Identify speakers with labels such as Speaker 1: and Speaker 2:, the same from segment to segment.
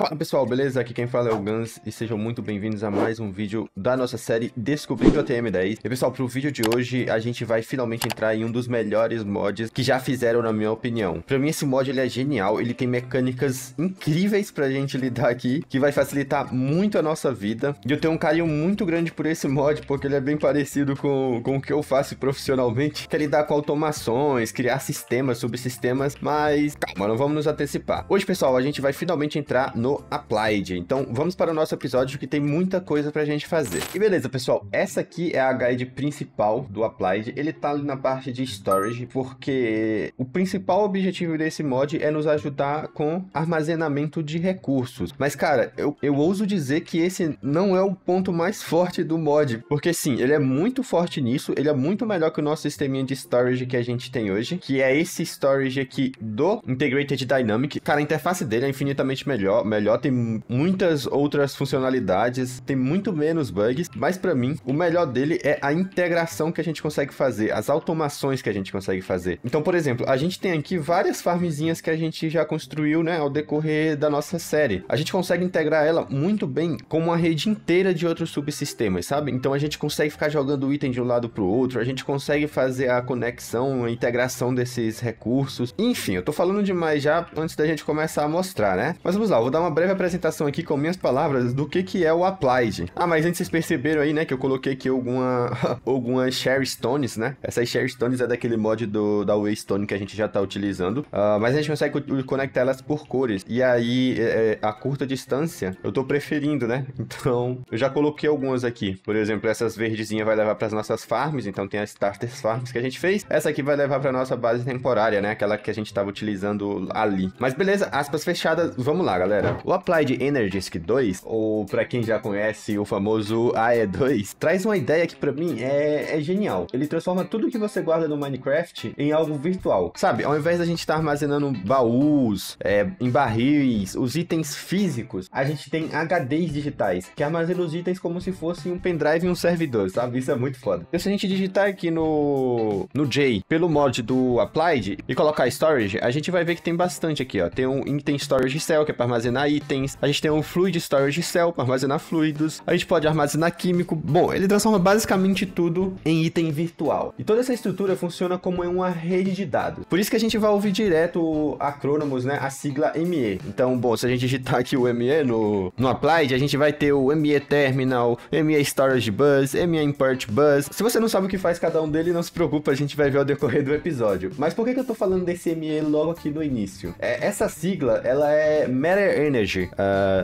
Speaker 1: Fala pessoal, beleza? Aqui quem fala é o Gans e sejam muito bem-vindos a mais um vídeo da nossa série Descobrindo a TM10. E pessoal, pro vídeo de hoje a gente vai finalmente entrar em um dos melhores mods que já fizeram na minha opinião. Pra mim esse mod ele é genial, ele tem mecânicas incríveis pra gente lidar aqui, que vai facilitar muito a nossa vida. E eu tenho um carinho muito grande por esse mod, porque ele é bem parecido com o que eu faço profissionalmente, que é lidar com automações, criar sistemas, subsistemas, mas calma, não vamos nos antecipar. Hoje pessoal, a gente vai finalmente entrar no Applied, então vamos para o nosso episódio que tem muita coisa pra gente fazer. E beleza pessoal, essa aqui é a guide principal do Applied, ele tá ali na parte de storage, porque o principal objetivo desse mod é nos ajudar com armazenamento de recursos. Mas cara, eu ouso dizer que esse não é o ponto mais forte do mod, porque sim, ele é muito forte nisso, ele é muito melhor que o nosso sisteminha de storage que a gente tem hoje, que é esse storage aqui do Integrated Dynamic. Cara, a interface dele é infinitamente melhor, tem muitas outras funcionalidades, tem muito menos bugs, mas pra mim, o melhor dele é a integração que a gente consegue fazer, as automações que a gente consegue fazer. Então, por exemplo, a gente tem aqui várias farmzinhas que a gente já construiu, né, ao decorrer da nossa série. A gente consegue integrar ela muito bem com uma rede inteira de outros subsistemas, sabe? Então a gente consegue ficar jogando item de um lado pro outro, a gente consegue fazer a conexão, a integração desses recursos. Enfim, eu tô falando demais já antes da gente começar a mostrar, né? Mas vamos lá, eu vou dar uma breve apresentação aqui com minhas palavras do que é o Applied. Ah, mas antes vocês perceberam aí, né, que eu coloquei aqui algumas Share Stones, né? Essas Share Stones é daquele mod da Waystone que a gente já tá utilizando, mas a gente consegue conectar elas por cores, e aí a curta distância eu tô preferindo, né? Então eu já coloquei algumas aqui, por exemplo, essas verdezinhas vai levar para as nossas farms, então tem as Starters Farms que a gente fez, essa aqui vai levar para nossa base temporária, né? Aquela que a gente tava utilizando ali. Mas beleza, aspas fechadas, vamos lá galera. O Applied Energisk 2, ou pra quem já conhece o famoso AE2, traz uma ideia que pra mim é genial. Ele transforma tudo que você guarda no Minecraft em algo virtual, sabe? Ao invés da gente estar armazenando baús, em barris, os itens físicos, a gente tem HDs digitais, que armazenam os itens como se fosse um pendrive em um servidor, sabe? Isso é muito foda. Então se a gente digitar aqui no J, pelo mod do Applied, e colocar Storage, a gente vai ver que tem bastante aqui, ó. Tem um Item Storage Cell, que é pra armazenar itens. A gente tem um Fluid Storage Cell para armazenar fluidos. A gente pode armazenar químico. Bom, ele transforma basicamente tudo em item virtual. E toda essa estrutura funciona como uma rede de dados. Por isso que a gente vai ouvir direto acrônimos, né? A sigla ME. Então, bom, se a gente digitar aqui o ME no Applied, a gente vai ter o ME Terminal, ME Storage Bus, ME Import Bus. Se você não sabe o que faz cada um deles, não se preocupa, a gente vai ver ao decorrer do episódio. Mas por que eu tô falando desse ME logo aqui no início? Essa sigla, ela é Matter Energy.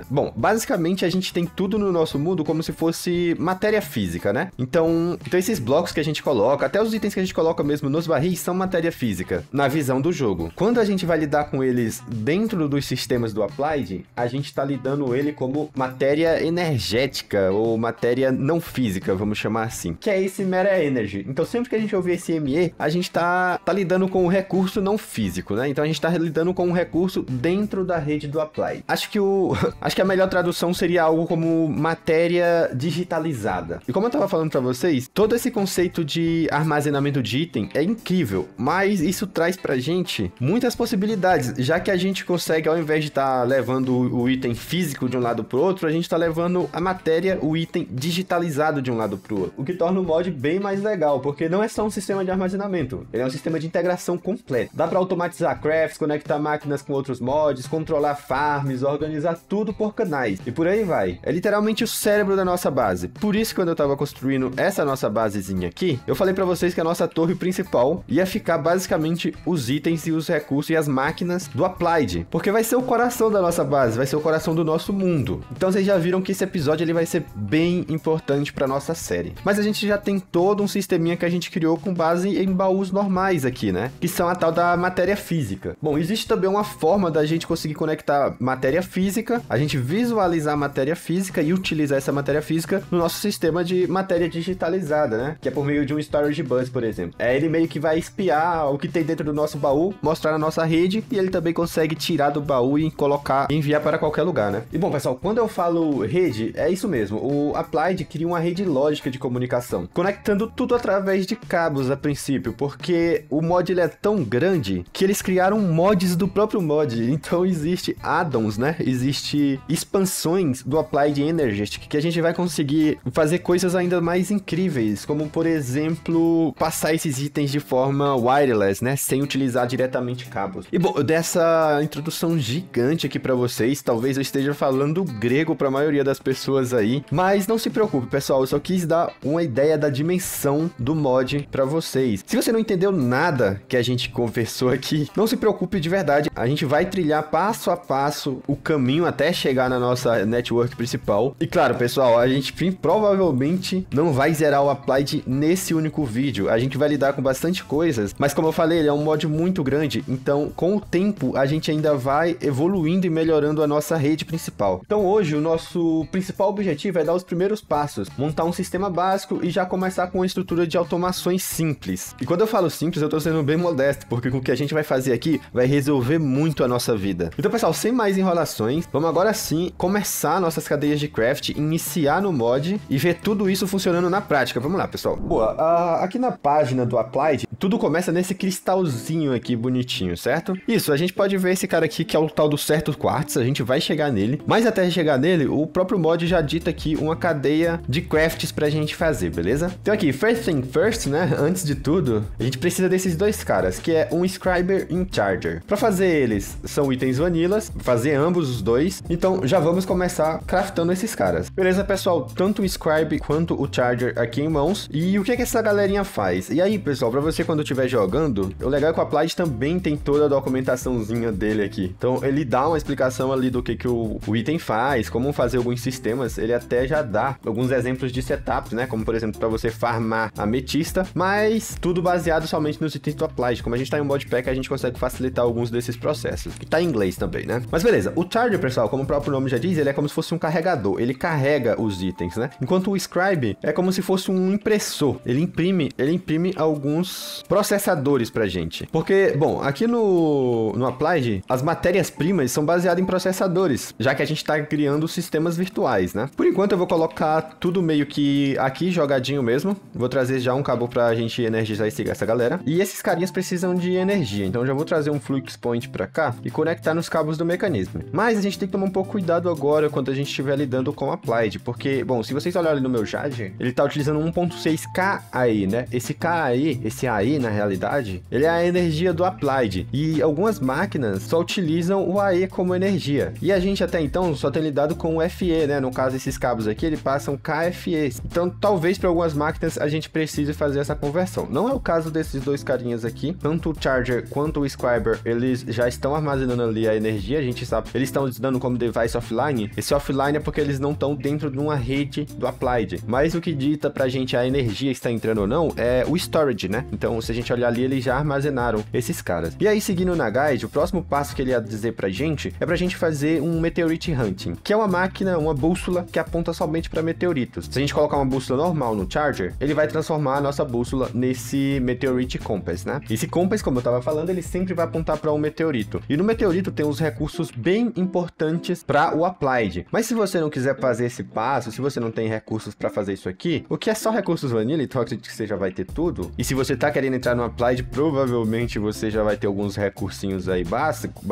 Speaker 1: Bom, basicamente a gente tem tudo no nosso mundo como se fosse matéria física, né? Então esses blocos que a gente coloca, até os itens que a gente coloca mesmo nos barris, são matéria física, na visão do jogo. Quando a gente vai lidar com eles dentro dos sistemas do Applied, a gente tá lidando ele como matéria energética, ou matéria não física, vamos chamar assim, que é esse Matter Energy. Então sempre que a gente ouvir esse ME, a gente tá lidando com um recurso não físico, né? Então a gente tá lidando com um recurso dentro da rede do Applied. Acho que a melhor tradução seria algo como matéria digitalizada. E como eu tava falando pra vocês, todo esse conceito de armazenamento de item é incrível, mas isso traz pra gente muitas possibilidades, já que a gente consegue, ao invés de estar levando o item físico de um lado pro outro, a gente tá levando a matéria, o item digitalizado de um lado pro outro, o que torna o mod bem mais legal, porque não é só um sistema de armazenamento, ele é um sistema de integração completo. Dá pra automatizar crafts, conectar máquinas com outros mods, controlar farms, organizar tudo por canais, e por aí vai. É literalmente o cérebro da nossa base. Por isso, quando eu tava construindo essa nossa basezinha aqui, eu falei pra vocês que a nossa torre principal ia ficar basicamente os itens e os recursos e as máquinas do Applied, porque vai ser o coração da nossa base, vai ser o coração do nosso mundo. Então vocês já viram que esse episódio ele vai ser bem importante pra nossa série. Mas a gente já tem todo um sisteminha que a gente criou com base em baús normais aqui, né? Que são a tal da matéria física. Bom, existe também uma forma da gente conseguir conectar matéria física, a gente visualizar a matéria física e utilizar essa matéria física no nosso sistema de matéria digitalizada, né? Que é por meio de um Storage Bus, por exemplo. Ele meio que vai espiar o que tem dentro do nosso baú, mostrar na nossa rede, e ele também consegue tirar do baú e colocar, enviar para qualquer lugar, né? E bom, pessoal, quando eu falo rede, é isso mesmo. O Applied cria uma rede lógica de comunicação, conectando tudo através de cabos a princípio, porque o mod ele é tão grande que eles criaram mods do próprio mod. Então existe addons, né? né, existe expansões do Applied Energetic, que a gente vai conseguir fazer coisas ainda mais incríveis, como, por exemplo, passar esses itens de forma wireless, né, sem utilizar diretamente cabos. E, bom, dessa introdução gigante aqui pra vocês, talvez eu esteja falando grego pra maioria das pessoas aí, mas não se preocupe, pessoal, eu só quis dar uma ideia da dimensão do mod pra vocês. Se você não entendeu nada que a gente conversou aqui, não se preocupe de verdade, a gente vai trilhar passo a passo o caminho até chegar na nossa network principal. E claro, pessoal, a gente provavelmente não vai zerar o Applied nesse único vídeo, a gente vai lidar com bastante coisas, mas como eu falei, ele é um mod muito grande, então com o tempo a gente ainda vai evoluindo e melhorando a nossa rede principal. Então hoje o nosso principal objetivo é dar os primeiros passos, montar um sistema básico e já começar com uma estrutura de automações simples. E quando eu falo simples, eu tô sendo bem modesto, porque com o que a gente vai fazer aqui vai resolver muito a nossa vida. Então, pessoal, sem mais enrolações, vamos agora sim começar nossas cadeias de craft, iniciar no mod e ver tudo isso funcionando na prática. Vamos lá, pessoal. Boa, aqui na página do Applied, tudo começa nesse cristalzinho aqui bonitinho, certo? Isso, a gente pode ver esse cara aqui que é o tal do certo quartz, a gente vai chegar nele, mas até chegar nele, o próprio mod já dita aqui uma cadeia de crafts pra gente fazer, beleza? Então aqui, first thing first, né, antes de tudo, a gente precisa desses dois caras, que é um Scriber e um Charger. Pra fazer eles, são itens vanilas, fazer ambos os dois, então já vamos começar craftando esses caras. Beleza, pessoal? Tanto o Scribe quanto o Charger aqui em mãos, e o que é que essa galerinha faz? E aí, pessoal, pra você quando estiver jogando, o legal é que o Applied também tem toda a documentaçãozinha dele aqui. Então ele dá uma explicação ali do que o item faz, como fazer alguns sistemas, ele até já dá alguns exemplos de setups, né? Como, por exemplo, para você farmar ametista, mas tudo baseado somente nos itens do Applied. Como a gente tá em um modpack, a gente consegue facilitar alguns desses processos. E tá em inglês também, né? Mas beleza, o Charger, pessoal, como o próprio nome já diz, ele é como se fosse um carregador, ele carrega os itens, né? Enquanto o Scribe é como se fosse um impressor, ele imprime alguns processadores pra gente. Porque, bom, aqui no Applied, as matérias-primas são baseadas em processadores, já que a gente tá criando sistemas virtuais, né? Por enquanto eu vou colocar tudo meio que aqui jogadinho mesmo, vou trazer já um cabo pra gente energizar essa galera, e esses carinhas precisam de energia, então já vou trazer um Flux Point pra cá e conectar nos cabos do mecanismo. Mas a gente tem que tomar um pouco cuidado agora quando a gente estiver lidando com o Applied, porque, bom, se vocês olharem no meu Jade, ele tá utilizando 1.6K AI, né? Esse K aí, esse AI na realidade, ele é a energia do Applied, e algumas máquinas só utilizam o AE como energia, e a gente até então só tem lidado com o FE, né? No caso, esses cabos aqui, ele passam KFE, então talvez para algumas máquinas a gente precise fazer essa conversão. Não é o caso desses dois carinhas aqui, tanto o Charger quanto o Scriber, eles já estão armazenando ali a energia, a gente sabe, eles estão dando como device offline. Esse offline é porque eles não estão dentro de uma rede do Applied, mas o que dita pra gente a energia está entrando ou não é o storage, né? Então, se a gente olhar ali, eles já armazenaram esses caras. E aí, seguindo na guide, o próximo passo que ele ia dizer pra gente é pra gente fazer um Meteorite Hunting, que é uma máquina, uma bússola que aponta somente pra meteoritos. Se a gente colocar uma bússola normal no Charger, ele vai transformar a nossa bússola nesse Meteorite Compass, né? Esse Compass, como eu tava falando, ele sempre vai apontar pra um meteorito. E no meteorito tem uns recursos bem importantes para o Applied. Mas se você não quiser fazer esse passo, se você não tem recursos para fazer isso aqui, o que é só recursos vanilla, então acredito que você já vai ter tudo. E se você tá querendo entrar no Applied, provavelmente você já vai ter alguns recursinhos aí básico.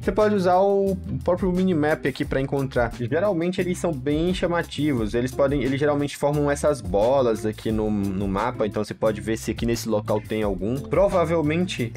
Speaker 1: Você pode usar o próprio minimap aqui para encontrar. Geralmente eles são bem chamativos. Eles geralmente formam essas bolas aqui no mapa, então você pode ver se aqui nesse local tem algum. Provavelmente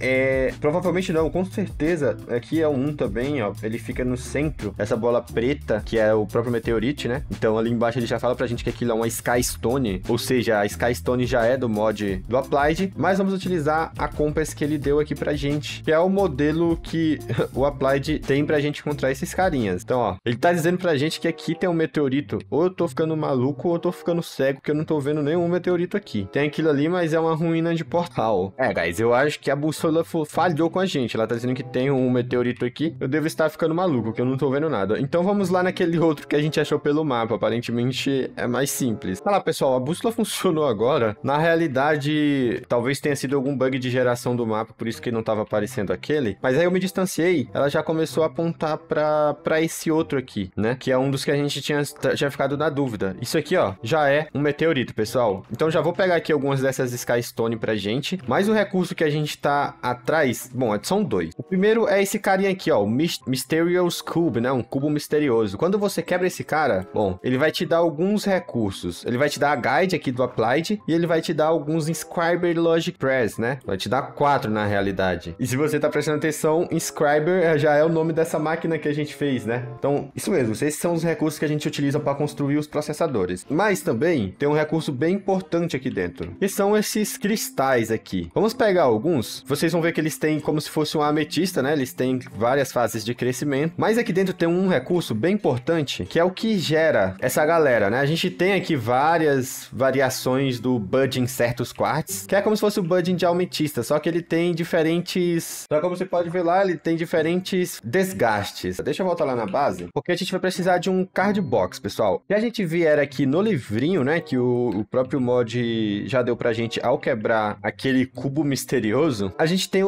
Speaker 1: não, com certeza aqui é um também, ó. Ele fica no centro, essa bola preta, que é o próprio meteorite, né? Então ali embaixo ele já fala pra gente que aquilo é uma Sky Stone, ou seja, a Sky Stone já é do mod do Applied, mas vamos utilizar a Compass que ele deu aqui pra gente, que é o modelo que o Applied tem pra gente encontrar esses carinhas. Então, ó, ele tá dizendo pra gente que aqui tem um meteorito. Ou eu tô ficando maluco, ou eu tô ficando cego, que eu não tô vendo nenhum meteorito aqui. Tem aquilo ali, mas é uma ruína de portal. Guys, eu acho que a bússola falhou com a gente. Ela tá dizendo que tem um meteorito aqui. Eu devo estar ficando maluco, que eu não tô vendo nada. Então vamos lá naquele outro que a gente achou pelo mapa. Aparentemente é mais simples. Tá lá, pessoal, a bússola funcionou agora. Na realidade, talvez tenha sido algum bug de geração do mapa, por isso que não tava aparecendo aquele. Mas aí eu me distanciei, ela já começou a apontar pra esse outro aqui, né? Que é um dos que a gente tinha ficado na dúvida. Isso aqui, ó, já é um meteorito, pessoal. Então já vou pegar aqui algumas dessas Sky Stone pra gente. Mas o recurso que a gente tá atrás, bom, são dois. O primeiro é esse carinha aqui, ó, o Mysterious Cube, né? Um cubo misterioso. Quando você quebra esse cara, bom, ele vai te dar alguns recursos. Ele vai te dar a guide aqui do Applied e ele vai te dar alguns Inscriber Logic Press, né? Vai te dar 4 na realidade. E se você tá prestando atenção, Inscriber já é o nome dessa máquina que a gente fez, né? Então, isso mesmo, esses são os recursos que a gente utiliza para construir os processadores. Mas também tem um recurso bem importante aqui dentro, que são esses cristais aqui. Vamos pegar alguns. Vocês vão ver que eles têm como se fosse uma ametista, né? Eles têm várias fases de crescimento. Mas aqui dentro tem um recurso bem importante, que é o que gera essa galera, né? A gente tem aqui várias variações do Bud em certos quartz, que é como se fosse o Bud de ametista, só que ele tem diferentes... Então, como você pode ver lá, ele tem diferentes desgastes. Deixa eu voltar lá na base, porque a gente vai precisar de um card box, pessoal. Se a gente vier aqui no livrinho, né, que o próprio mod já deu pra gente ao quebrar aquele cubo misterioso, a gente tem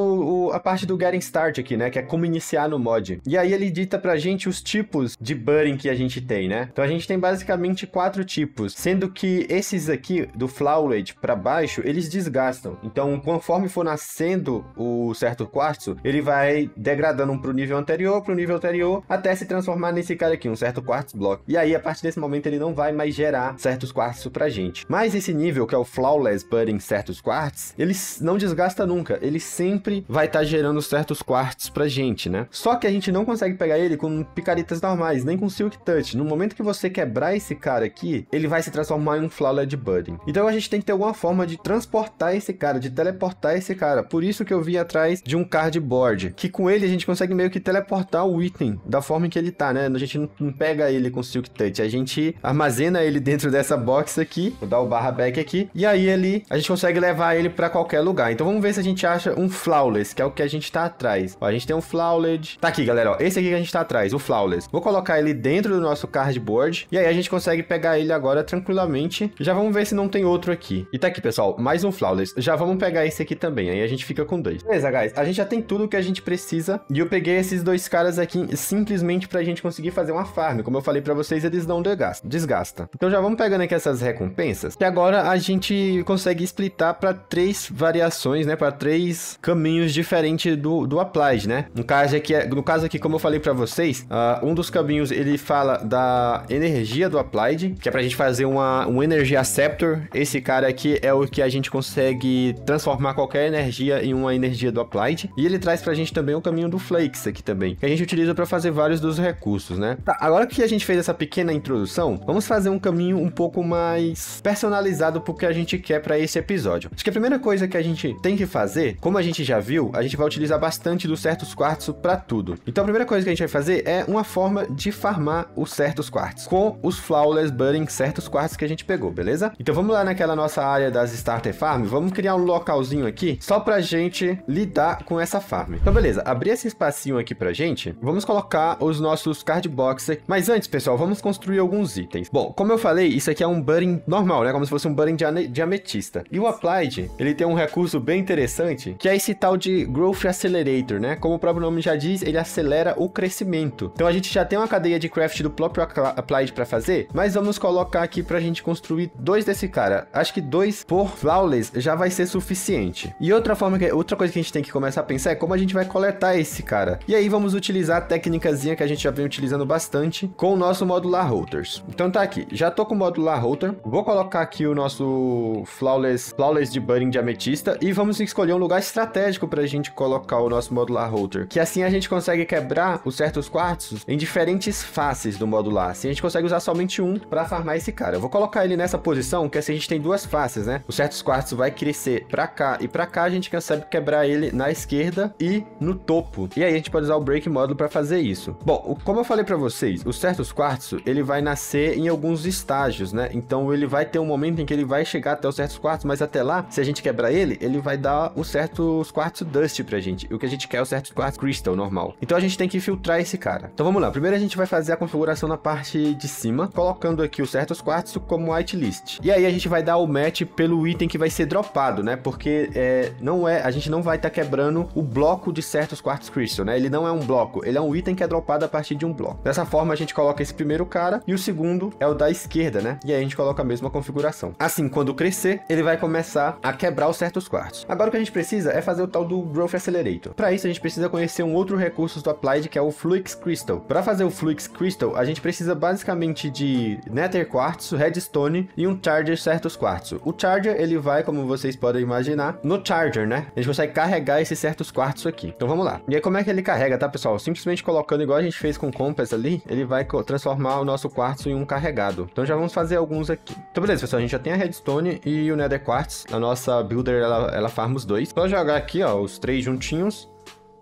Speaker 1: a parte do Getting Start aqui, né, que é como iniciar no mod. E aí ele dita pra gente os tipos de budding que a gente tem, né? Então a gente tem basicamente 4 tipos, sendo que esses aqui do Flawless pra baixo, eles desgastam. Então, conforme for nascendo o certo quartzo, ele vai degradando pro nível anterior, até se transformar nesse cara aqui, um certo quartz block. E aí, a partir desse momento, ele não vai mais gerar certos quartzo pra gente. Mas esse nível, que é o Flawless Budding certos quartz, ele não desgasta nunca. Ele sempre vai estar gerando certos quartz pra gente, né? Só que a gente não consegue pegar ele com picaretas normais, nem com Silk Touch. No momento que você quebrar esse cara aqui, ele vai se transformar em um Flawless Budding. Então a gente tem que ter alguma forma de transportar esse cara, de teleportar esse cara. Por isso que eu vim atrás de um cardboard, que com ele a gente consegue meio que teleportar o item da forma em que ele tá, né? A gente não pega ele com Silk Touch, a gente armazena ele dentro dessa box aqui, vou dar o barra back aqui, e aí a gente consegue levar ele pra qualquer lugar. Então vamos ver se a gente acha um Flawless, que é o que a gente tá atrás. Ó, a gente tem um Flawless, tá aqui, galera, ó, esse aqui que a gente tá atrás, o Flawless. Vou colocar ele dentro do nosso cardboard, e aí a gente consegue pegar ele agora tranquilamente. Já vamos ver se não tem outro aqui. E tá aqui, pessoal, mais um Flawless. Já vamos pegar esse aqui também, aí a gente fica com 2. Beleza, guys, a gente já tem tudo que a gente precisa, e eu peguei esses 2 caras aqui simplesmente pra gente conseguir fazer uma farm. Como eu falei pra vocês, eles não desgastam. Então já vamos pegando aqui essas recompensas, que agora a gente consegue splitar pra 3 variações, né, pra 3 caminhos diferentes do Applied, né? No caso aqui, como eu falei pra vocês, um dos caminhos, ele fala da energia do Applied, que é pra gente fazer um Energy Acceptor. Esse cara aqui é o que a gente consegue transformar qualquer energia em uma energia do Applied. E ele traz pra gente também o caminho do Flakes aqui também, que a gente utiliza pra fazer vários dos recursos, né? Tá, agora que a gente fez essa pequena introdução, vamos fazer um caminho um pouco mais personalizado pro que a gente quer pra esse episódio. Acho que a primeira coisa que a gente tem que fazer, como a gente já viu, a gente vai utilizar bastante dos certos quartzo pra tudo. Então a primeira coisa que a gente vai fazer é uma forma de farmar os certos quartzo com os Flawless Budding certos quartzo que a gente pegou, beleza? Então vamos lá naquela nossa área das Starter Farm, vamos criar um localzinho aqui só pra gente lidar com essa farm. Então beleza, abrir esse espacinho aqui pra gente, vamos colocar os nossos card boxes. Mas antes, pessoal, vamos construir alguns itens. Bom, como eu falei, isso aqui é um budding normal, né? Como se fosse um budding de ametista. E o Applied, ele tem um recurso bem interessante, que é esse tal de Growth Accelerator, né? Como o próprio nome já diz, ele acelera o crescimento. Então a gente já tem uma cadeia de craft do próprio Applied pra fazer, mas vamos colocar aqui pra gente construir 2 desse cara. Acho que 2 por Flawless já vai ser suficiente. E outra coisa que a gente tem que começar a pensar é como a gente vai coletar esse cara. E aí vamos utilizar a técnicazinha que a gente já vem utilizando bastante com o nosso modular routers. Então tá aqui, já tô com o modular router, vou colocar aqui o nosso Flawless de budding de ametista e vamos escolher um lugar estratégico pra gente colocar o nosso modular router, que assim a gente consegue quebrar os certos quartzos em diferentes faces do modular. Assim a gente consegue usar somente um pra farmar esse cara. Eu vou colocar ele nessa posição, que assim a gente tem 2 faces, né? Os certos quartzos vai crescer pra cá e pra cá a gente consegue quebrar ele na esquerda e no topo. E aí a gente pode usar o break module para fazer isso. Bom, como eu falei para vocês, os certos quartzo, ele vai nascer em alguns estágios, né? Então ele vai ter um momento em que ele vai chegar até os certos quartzo, mas até lá, se a gente quebrar ele vai dar os certos quartzo dust pra gente. E o que a gente quer é o certo quartzo crystal normal. Então a gente tem que filtrar esse cara. Então vamos lá. Primeiro a gente vai fazer a configuração na parte de cima, colocando aqui os certos quartzo como whitelist. E aí a gente vai dar o match pelo item que vai ser dropado. complicado, né? Porque a gente não vai estar quebrando o bloco de certos Quartz Crystal, né? Ele não é um bloco, ele é um item que é dropado a partir de um bloco. Dessa forma, a gente coloca esse primeiro cara e o segundo é o da esquerda, né? E aí a gente coloca a mesma configuração. Assim, quando crescer, ele vai começar a quebrar os certos quartos. Agora o que a gente precisa é fazer o tal do Growth Accelerator. Para isso, a gente precisa conhecer um outro recurso do Applied, que é o Flux Crystal. Para fazer o Flux Crystal, a gente precisa basicamente de Nether Quartzo, Redstone e um Charger certos quartzo. O Charger, ele vai, como vocês podem imaginar, no Charger, né? A gente consegue carregar esses certos quartzo aqui. Então vamos lá. E aí como é que ele carrega, tá, pessoal? Simplesmente colocando igual a gente fez com o Compass ali, ele vai transformar o nosso quartzo em um carregado. Então já vamos fazer alguns aqui. Então beleza, pessoal, a gente já tem a Redstone e o Nether Quartz. A nossa Builder, ela farma os dois. Só jogar aqui, ó, os três juntinhos,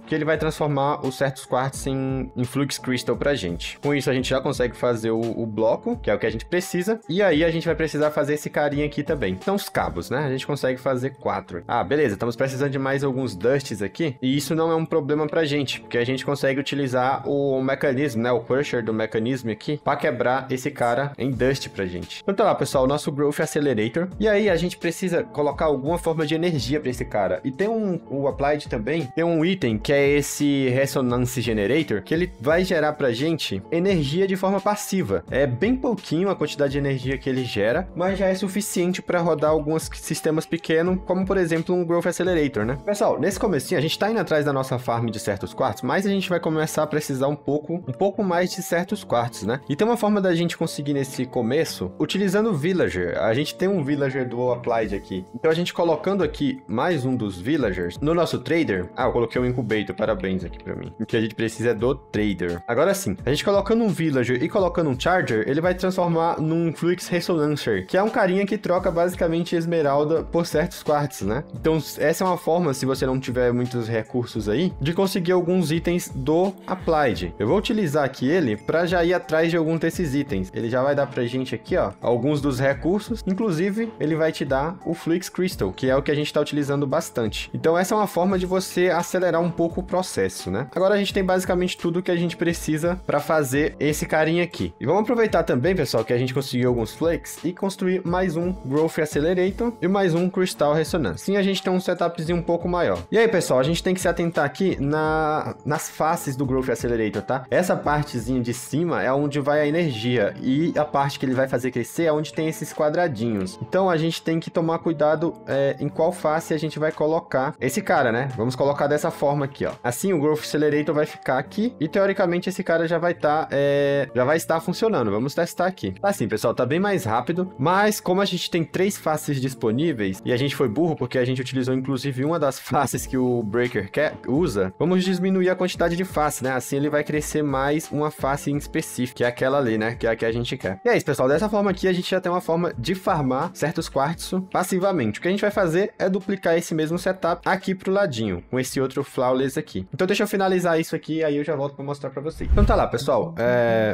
Speaker 1: que ele vai transformar os certos quartz em Flux Crystal pra gente. Com isso, a gente já consegue fazer o bloco, que é o que a gente precisa. E aí, a gente vai precisar fazer esse carinha aqui também. São os cabos, né? A gente consegue fazer 4. Ah, beleza. Estamos precisando de mais alguns dusts aqui. E isso não é um problema pra gente, porque a gente consegue utilizar o mecanismo, né? O pusher do mecanismo aqui, pra quebrar esse cara em dust pra gente. Então tá lá, pessoal, o nosso Growth Accelerator. E aí, a gente precisa colocar alguma forma de energia pra esse cara. E tem o Applied também, tem um item que é esse Resonance Generator, que ele vai gerar pra gente energia de forma passiva. É bem pouquinho a quantidade de energia que ele gera, mas já é suficiente para rodar alguns sistemas pequenos, como por exemplo um Growth Accelerator, né? Pessoal, nesse comecinho a gente tá indo atrás da nossa farm de certos quartos, mas a gente vai começar a precisar um pouco mais de certos quartos, né? E tem uma forma da gente conseguir nesse começo, utilizando o Villager. A gente tem um Villager do Applied aqui. Então a gente colocando aqui mais um dos Villagers no nosso Trader. Ah, eu coloquei um Incubator, parabéns aqui pra mim. O que a gente precisa é do Trader. Agora sim, a gente colocando um Villager e colocando um Charger, ele vai transformar num Flux Resonancer, que é um carinha que troca basicamente esmeralda por certos quartz, né? Então essa é uma forma, se você não tiver muitos recursos aí, de conseguir alguns itens do Applied. Eu vou utilizar aqui ele pra já ir atrás de alguns desses itens. Ele já vai dar pra gente aqui, ó, alguns dos recursos. Inclusive, ele vai te dar o Flux Crystal, que é o que a gente tá utilizando bastante. Então essa é uma forma de você acelerar um pouco o processo, né? Agora a gente tem basicamente tudo que a gente precisa para fazer esse carinha aqui. E vamos aproveitar também, pessoal, que a gente conseguiu alguns Flux e construir mais um Growth Accelerator e mais um Crystal Resonance. Assim a gente tem um setupzinho um pouco maior. E aí, pessoal, a gente tem que se atentar aqui nas faces do Growth Accelerator, tá? Essa partezinha de cima é onde vai a energia e a parte que ele vai fazer crescer é onde tem esses quadradinhos. Então a gente tem que tomar cuidado em qual face a gente vai colocar esse cara, né? Vamos colocar dessa forma aqui, ó. Assim o Growth Accelerator vai ficar aqui e teoricamente esse cara já vai estar funcionando. Vamos testar aqui. Assim, pessoal, tá bem mais rápido, mas como a gente tem 3 faces disponíveis e a gente foi burro porque a gente utilizou inclusive uma das faces que o Breaker usa, vamos diminuir a quantidade de face, né? Assim ele vai crescer mais uma face em específico, que é aquela ali, né? Que é a que a gente quer. E é isso, pessoal. Dessa forma aqui a gente já tem uma forma de farmar certos quartzo passivamente. O que a gente vai fazer é duplicar esse mesmo setup aqui pro ladinho, com esse outro Flawless aqui. Então deixa eu finalizar isso aqui, aí eu já volto pra mostrar pra vocês. Então tá lá, pessoal.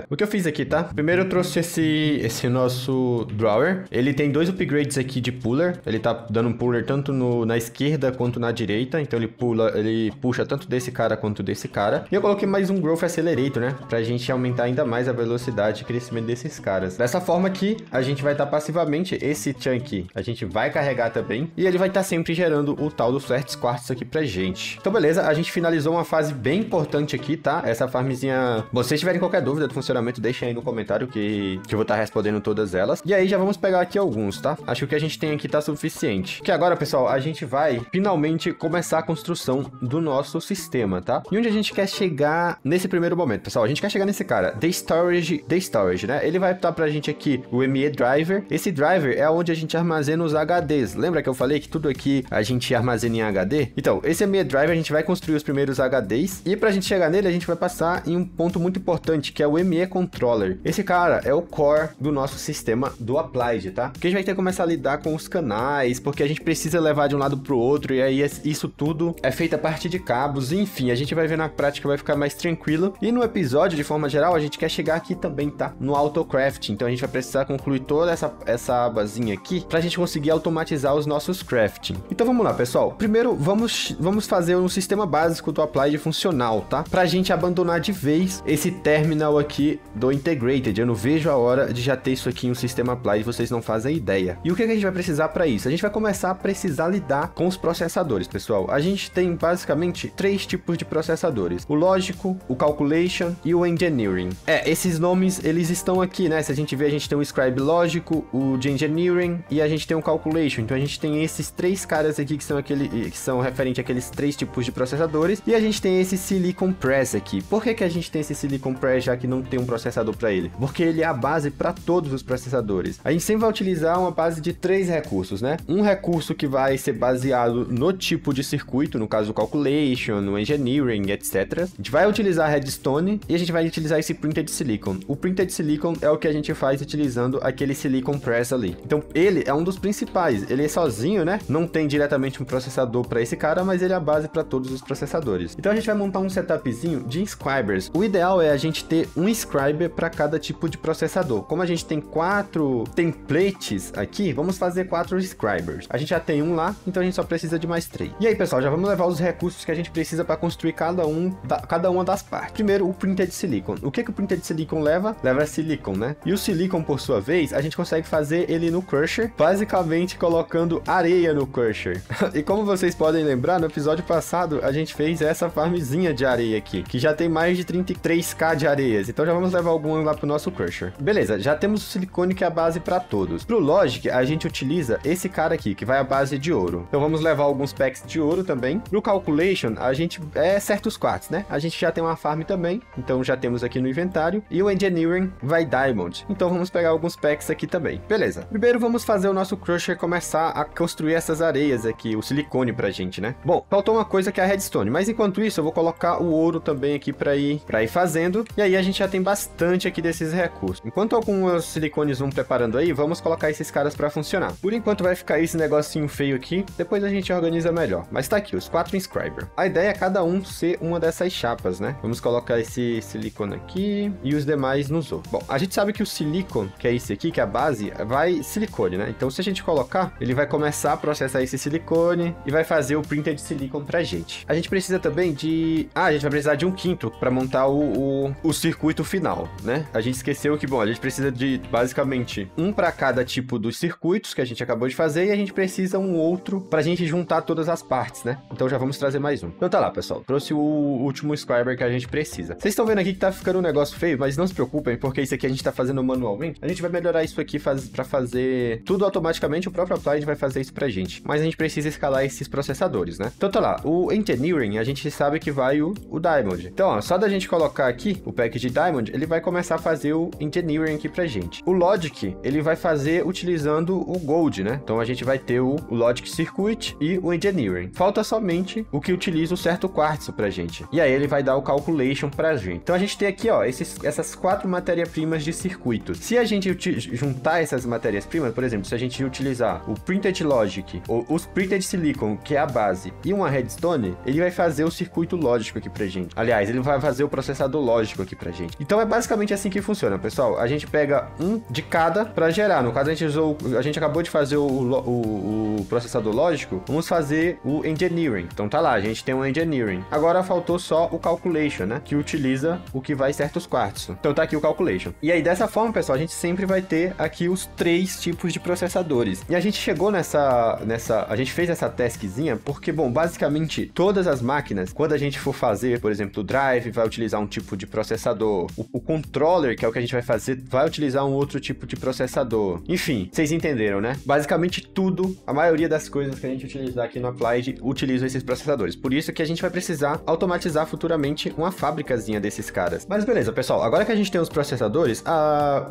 Speaker 1: O que eu fiz aqui, tá? Primeiro eu trouxe esse nosso Drawer. Ele tem 2 upgrades aqui de Puller. Ele tá dando um Puller tanto na esquerda quanto na direita. Então ele puxa tanto desse cara quanto desse cara. E eu coloquei mais um Growth Accelerator, né? Pra gente aumentar ainda mais a velocidade de crescimento desses caras. Dessa forma aqui, a gente vai estar passivamente, esse chunk a gente vai carregar também. E ele vai estar sempre gerando o tal dos certos quartos aqui pra gente. Então beleza, a gente finalizou uma fase bem importante aqui, tá? Essa farmzinha... Se vocês tiverem qualquer dúvida do funcionamento, deixem aí no comentário que eu vou estar respondendo todas elas. E aí já vamos pegar aqui alguns, tá? Acho que o que a gente tem aqui tá suficiente. Que agora, pessoal, a gente vai finalmente começar a construção do nosso sistema, tá? E onde a gente quer chegar nesse primeiro momento, pessoal? A gente quer chegar nesse cara, The Storage, né? Ele vai dar pra gente aqui o ME Driver. Esse driver é onde a gente armazena os HDs. Lembra que eu falei que tudo aqui a gente armazena em HD? Então, esse ME Driver a gente vai construir os primeiros HDs e pra gente chegar nele a gente vai passar em um ponto muito importante, que é o ME Controller. Esse cara é o core do nosso sistema do Applied, tá? Porque a gente vai ter que começar a lidar com os canais, porque a gente precisa levar de um lado pro outro e aí isso tudo é feito a partir de cabos. Enfim, a gente vai ver na prática, vai ficar mais tranquilo. E no episódio, de forma geral, a gente quer chegar aqui também, tá? No AutoCraft. Então a gente vai precisar concluir toda essa abazinha aqui pra gente conseguir automatizar os nossos crafting. Então vamos lá, pessoal. Primeiro, vamos fazer um sistema básico básico do Applied funcional, tá? Pra gente abandonar de vez esse terminal aqui do Integrated. Eu não vejo a hora de já ter isso aqui em um sistema Applied, vocês não fazem ideia. E o que a gente vai precisar para isso? A gente vai começar a precisar lidar com os processadores, pessoal. A gente tem basicamente 3 tipos de processadores: o lógico, o calculation e o engineering. Esses nomes, eles estão aqui, né? Se a gente ver, a gente tem o scribe lógico, o de engineering e a gente tem o calculation. Então a gente tem esses 3 caras aqui que são referentes àqueles 3 tipos de processadores, e a gente tem esse Silicon Press aqui. Por que a gente tem esse Silicon Press já que não tem um processador para ele? Porque ele é a base para todos os processadores. A gente sempre vai utilizar uma base de 3 recursos, né? Um recurso que vai ser baseado no tipo de circuito, no caso o calculation, no engineering, etc. A gente vai utilizar a Redstone e a gente vai utilizar esse Printed Silicon. O Printed Silicon é o que a gente faz utilizando aquele Silicon Press ali. Então ele é um dos principais. Ele é sozinho, né? Não tem diretamente um processador para esse cara, mas ele é a base para todos os processadores. Então a gente vai montar um setupzinho de scribers. O ideal é a gente ter um scriber para cada tipo de processador. Como a gente tem 4 templates aqui, vamos fazer 4 scribers. A gente já tem um lá, então a gente só precisa de mais 3. E aí, pessoal, já vamos levar os recursos que a gente precisa para construir cada uma das partes. Primeiro, o Printed Silicon. O que o Printed Silicon leva? Leva silicon, né? E o silicon, por sua vez, a gente consegue fazer ele no Crusher, basicamente colocando areia no Crusher. E como vocês podem lembrar, no episódio passado, a gente fez essa farmzinha de areia aqui, que já tem mais de 33k de areias. Então já vamos levar algum lá pro nosso Crusher. Beleza, já temos o silicone, que é a base para todos. Pro Logic, a gente utiliza esse cara aqui, que vai à base de ouro. Então vamos levar alguns packs de ouro também. Pro Calculation, a gente certos quartos, né? A gente já tem uma farm também, então já temos aqui no inventário. E o Engineering vai Diamond. Então vamos pegar alguns packs aqui também. Beleza. Primeiro vamos fazer o nosso Crusher começar a construir essas areias aqui, o silicone pra gente, né? Bom, faltou uma coisa que é a Redstone, mas enquanto isso eu vou colocar o ouro também aqui pra ir fazendo. E aí a gente já tem bastante aqui desses recursos. Enquanto alguns silicones vão preparando aí, vamos colocar esses caras pra funcionar. Por enquanto vai ficar esse negocinho feio aqui, depois a gente organiza melhor. Mas tá aqui, os 4 inscriber. A ideia é cada um ser uma dessas chapas, né? Vamos colocar esse silicone aqui e os demais nos outros. Bom, a gente sabe que o silicon, que é esse aqui, que é a base, vai silicone, né? Então se a gente colocar, ele vai começar a processar esse silicone e vai fazer o Printed Silicon pra gente. A gente precisa também de... a gente vai precisar de um quinto pra montar o circuito final, né? A gente esqueceu que, bom, a gente precisa de basicamente um pra cada tipo dos circuitos que a gente acabou de fazer, e a gente precisa um outro pra gente juntar todas as partes, né? Então já vamos trazer mais um. Então tá lá, pessoal. Trouxe o último scriber que a gente precisa. Vocês estão vendo aqui que tá ficando um negócio feio, mas não se preocupem, porque isso aqui a gente tá fazendo manualmente. A gente vai melhorar isso aqui pra fazer tudo automaticamente. O próprio Applied vai fazer isso pra gente. Mas a gente precisa escalar esses processadores, né? Então tá lá. O Engineering, a gente sabe que vai o Diamond. Então, ó, só da gente colocar aqui o pack de Diamond, ele vai começar a fazer o Engineering aqui pra gente. O Logic, ele vai fazer utilizando o Gold, né? Então a gente vai ter o Logic Circuit e o Engineering. Falta somente o que utiliza o certo quartzo pra gente. E aí ele vai dar o Calculation pra gente. Então a gente tem aqui, ó, essas 4 matérias-primas de circuitos. Se a gente juntar essas matérias-primas, por exemplo, se a gente utilizar o Printed Logic, ou os Printed Silicon, que é a base, e uma Redstone, ele vai fazer o circuito lógico aqui pra gente. Aliás, ele vai fazer o processador lógico aqui pra gente. Então é basicamente assim que funciona, pessoal. A gente pega um de cada pra gerar. No caso, a gente acabou de fazer o processador lógico, vamos fazer o Engineering. Então tá lá, a gente tem um Engineering. Agora faltou só o Calculation, né? Que utiliza o que vai certos quartos. Então tá aqui o Calculation. E aí, dessa forma, pessoal, a gente sempre vai ter aqui os 3 tipos de processadores. E a gente chegou a gente fez essa taskzinha porque, bom, basicamente, todas as máquinas, quando a gente for fazer, por exemplo, o drive, vai utilizar um tipo de processador. O controller, que é o que a gente vai fazer, vai utilizar um outro tipo de processador. Enfim, vocês entenderam, né? Basicamente tudo, a maioria das coisas que a gente utilizar aqui no Applied, utilizam esses processadores. Por isso que a gente vai precisar automatizar futuramente uma fábricazinha desses caras. Mas beleza, pessoal, agora que a gente tem os processadores,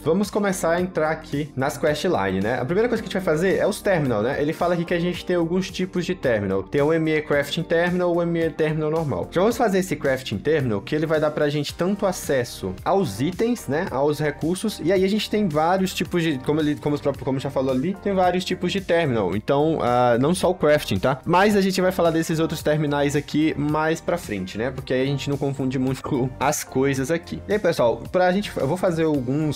Speaker 1: vamos começar a entrar aqui nas questline, né? A primeira coisa que a gente vai fazer é os terminal, né? Ele fala aqui que a gente tem alguns tipos de terminal. Tem o ME Crafting Terminal ou o ME Terminal normal. Já vamos fazer esse Crafting Terminal, que ele vai dar pra gente tanto acesso aos itens, né? Aos recursos, e aí a gente tem vários tipos de, como já falou ali, tem vários tipos de terminal. Então, não só o crafting, tá? Mas a gente vai falar desses outros terminais aqui mais pra frente, né? Porque aí a gente não confunde muito com as coisas aqui. E aí, pessoal, eu vou fazer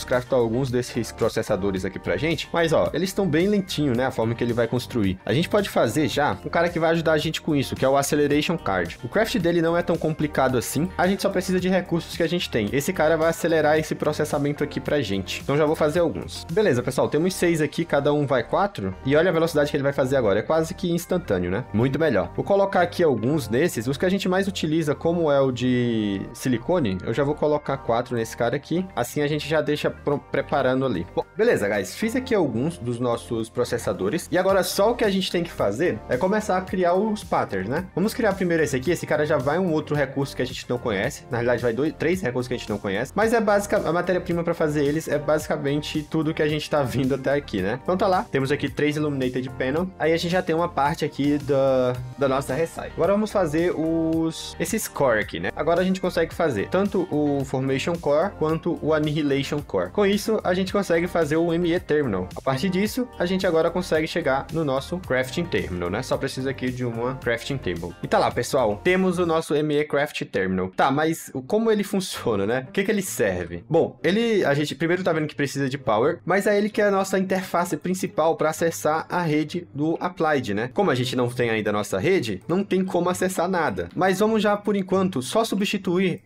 Speaker 1: craftar alguns desses processadores aqui pra gente, mas ó, eles estão bem lentinho, né? A forma que ele vai construir. A gente pode fazer já um cara que vai ajudar a gente com isso, que é o Acceleration Card. O craft dele não é tão complicado assim, a gente só precisa de recursos que a gente tem. Esse cara vai acelerar esse processamento aqui pra gente. Então já vou fazer alguns. Beleza, pessoal, temos 6 aqui, cada um vai 4. E olha a velocidade que ele vai fazer agora, é quase que instantâneo, né? Muito melhor. Vou colocar aqui alguns desses, os que a gente mais utiliza, como é o de silicone, eu já vou colocar 4 nesse cara aqui. Assim a gente já deixa preparando ali. Bom, beleza, guys. Fiz aqui alguns dos nossos processadores. E agora só o que a gente tem que fazer é começar a criar os patterns, né? Vamos criar primeiro esse aqui. Esse cara já vai um outro recurso que a gente não conhece. Na realidade, vai 3 recursos que a gente não conhece. Mas é a matéria-prima para fazer eles é basicamente tudo que a gente tá vindo até aqui, né? Então tá lá. Temos aqui 3 Illuminated Panel. Aí a gente já tem uma parte aqui da nossa Recycle. Agora vamos fazer esses core aqui, né? Agora a gente consegue fazer tanto o Formation Core quanto o Annihilation Core. Com isso, a gente consegue fazer o ME Terminal. A partir disso, a gente agora consegue chegar no nosso Crafting Terminal, né? Só precisa aqui de uma Crafting Table. E tá lá, pessoal. Temos o nosso ME Craft Terminal. Tá, mas como ele funciona, né? O que ele serve? Bom, a gente primeiro tá vendo que precisa de Power, mas é ele que é a nossa interface principal para acessar a rede do Applied, né? Como a gente não tem ainda a nossa rede, não tem como acessar nada. Mas vamos já, por enquanto, só substituir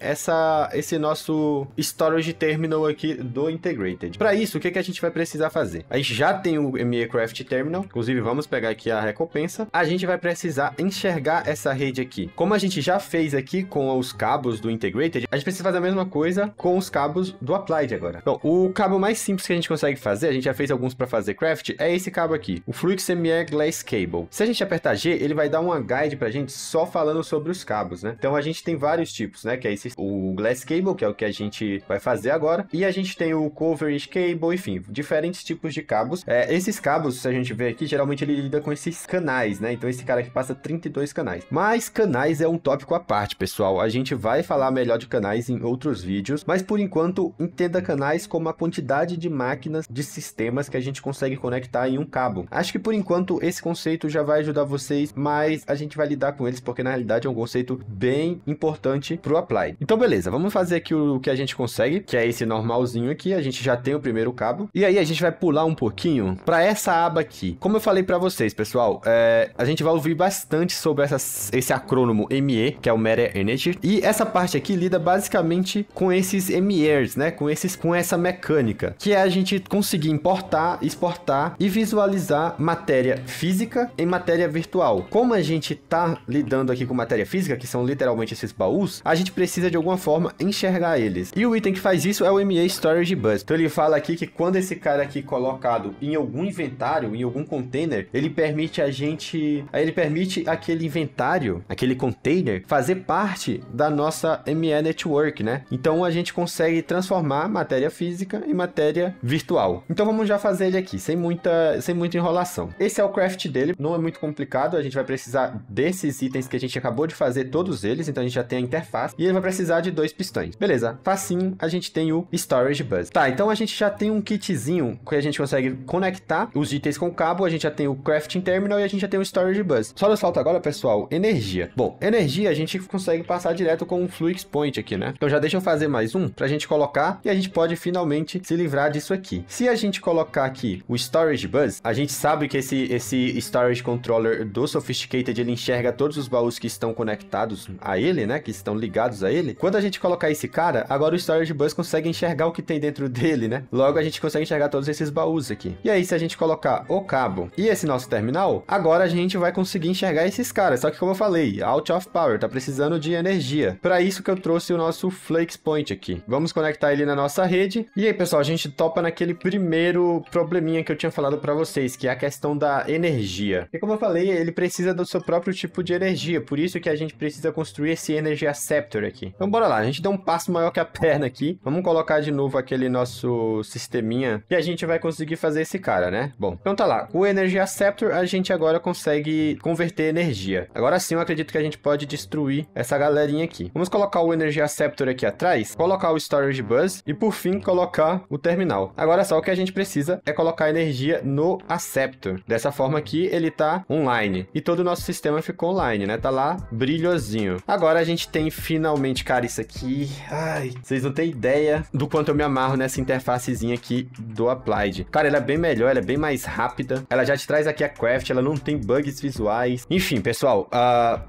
Speaker 1: esse nosso Storage Terminal aqui do Integrated. Para isso, o que a gente vai precisar fazer? A gente já tem o ME Craft Terminal, inclusive vamos pegar aqui a recompensa. A gente vai precisar enxergar essa rede aqui. Como a gente já fez aqui com os cabos do Integrated, a gente precisa fazer a mesma coisa com os cabos do Applied agora. Então, o cabo mais simples que a gente consegue fazer, a gente já fez alguns para fazer craft, é esse cabo aqui, o Fluix ME Glass Cable. Se a gente apertar G, ele vai dar uma guide pra gente só falando sobre os cabos, né? Então a gente tem vários tipos, né? Que é o Glass Cable, que é o que a gente vai fazer agora, e a gente tem o Coverage Cable, enfim, diferentes tipos de cabos. Esses cabos, se a gente ver aqui, geralmente ele lida com esses canais, né? Então esse cara aqui passa 32 canais. Mas canais é um tópico à parte, pessoal. A gente vai falar melhor de canais em outros vídeos, mas por enquanto, entenda canais como a quantidade de máquinas, de sistemas que a gente consegue conectar em um cabo. Acho que por enquanto esse conceito já vai ajudar vocês, mas a gente vai lidar com eles porque na realidade é um conceito bem importante pro Apply. Então beleza, vamos fazer aqui o que a gente consegue, que é esse normalzinho aqui. A gente já tem o primeiro cabo e aí a gente vai pular um pouquinho para essa aba aqui. Como eu falei para vocês, pessoal, a gente vai ouvir bastante sobre esse acrônimo ME, que é o Matter Energy, e essa parte aqui lida basicamente com esses MERs, né? Com essa mecânica, que é a gente conseguir importar, exportar e visualizar matéria física em matéria virtual. Como a gente tá lidando aqui com matéria física, que são literalmente esses baús, a gente precisa de alguma forma enxergar eles. E o item que faz isso é o ME Storage Bus. Então ele fala aqui que quando esse cara aqui colocado em algum inventário, em algum container, ele permite aquele inventário, aquele container, fazer parte da nossa ME Network, né? Então a gente consegue transformar matéria física em matéria virtual. Então vamos já fazer ele aqui, sem muita enrolação. Esse é o craft dele, não é muito complicado, a gente vai precisar desses itens que a gente acabou de fazer, todos eles, então a gente já tem a interface, e ele vai precisar de 2 pistões. Beleza, facinho, a gente tem o Storage Bus. Tá, então a gente já tem um kitzinho que a gente consegue conectar os itens com o cabo, a gente já tem o Crafting Terminal e a gente já tem o Storage Bus. Só nos falta agora, pessoal, energia. Bom, energia a gente consegue passar direto com um Fluix Point aqui, né? Então já deixa eu fazer mais um pra gente colocar e a gente pode finalmente se livrar disso aqui. Se a gente colocar aqui o Storage Bus, a gente sabe que esse Storage Controller do Sophisticated, ele enxerga todos os baús que estão conectados a ele, né? Que estão ligados a ele. Quando a gente colocar esse cara, agora o Storage Bus consegue enxergar o que tem dentro dele, né? Logo a gente consegue enxergar todos esses baús aqui. E aí, se a gente colocar o cabo e esse nosso terminal, agora a gente vai conseguir enxergar esses caras. Só que como eu falei, out of power, tá precisando de energia. Para isso que eu trouxe o nosso Flex Point aqui. Vamos conectar ele na nossa rede. E aí, pessoal, a gente topa naquele primeiro probleminha que eu tinha falado para vocês, que é a questão da energia. E como eu falei, ele precisa do seu próprio tipo de energia. Por isso que a gente precisa construir esse Energy Acceptor aqui. Então bora lá, a gente dá um passo maior que a perna aqui. Vamos colocar de novo aquele nosso sisteminha e a gente vai conseguir fazer esse cara, né? Bom, então tá lá. Com o Energy Acceptor, a gente agora consegue converter energia. Agora sim, eu acredito que a gente pode destruir essa galerinha aqui. Vamos colocar o Energy Acceptor aqui atrás, colocar o Storage Bus e, por fim, colocar o terminal. Agora só o que a gente precisa é colocar energia no Acceptor. Dessa forma aqui, ele tá online. E todo o nosso sistema ficou online, né? Tá lá, brilhosinho. Agora a gente tem finalmente, cara, isso aqui... Ai, vocês não têm ideia do quanto eu me amarro nessa interfacezinha aqui do Applied. Cara, ela é bem melhor, ela é bem mais rápida. Ela já te traz aqui a craft, ela não tem bugs visuais. Enfim, pessoal,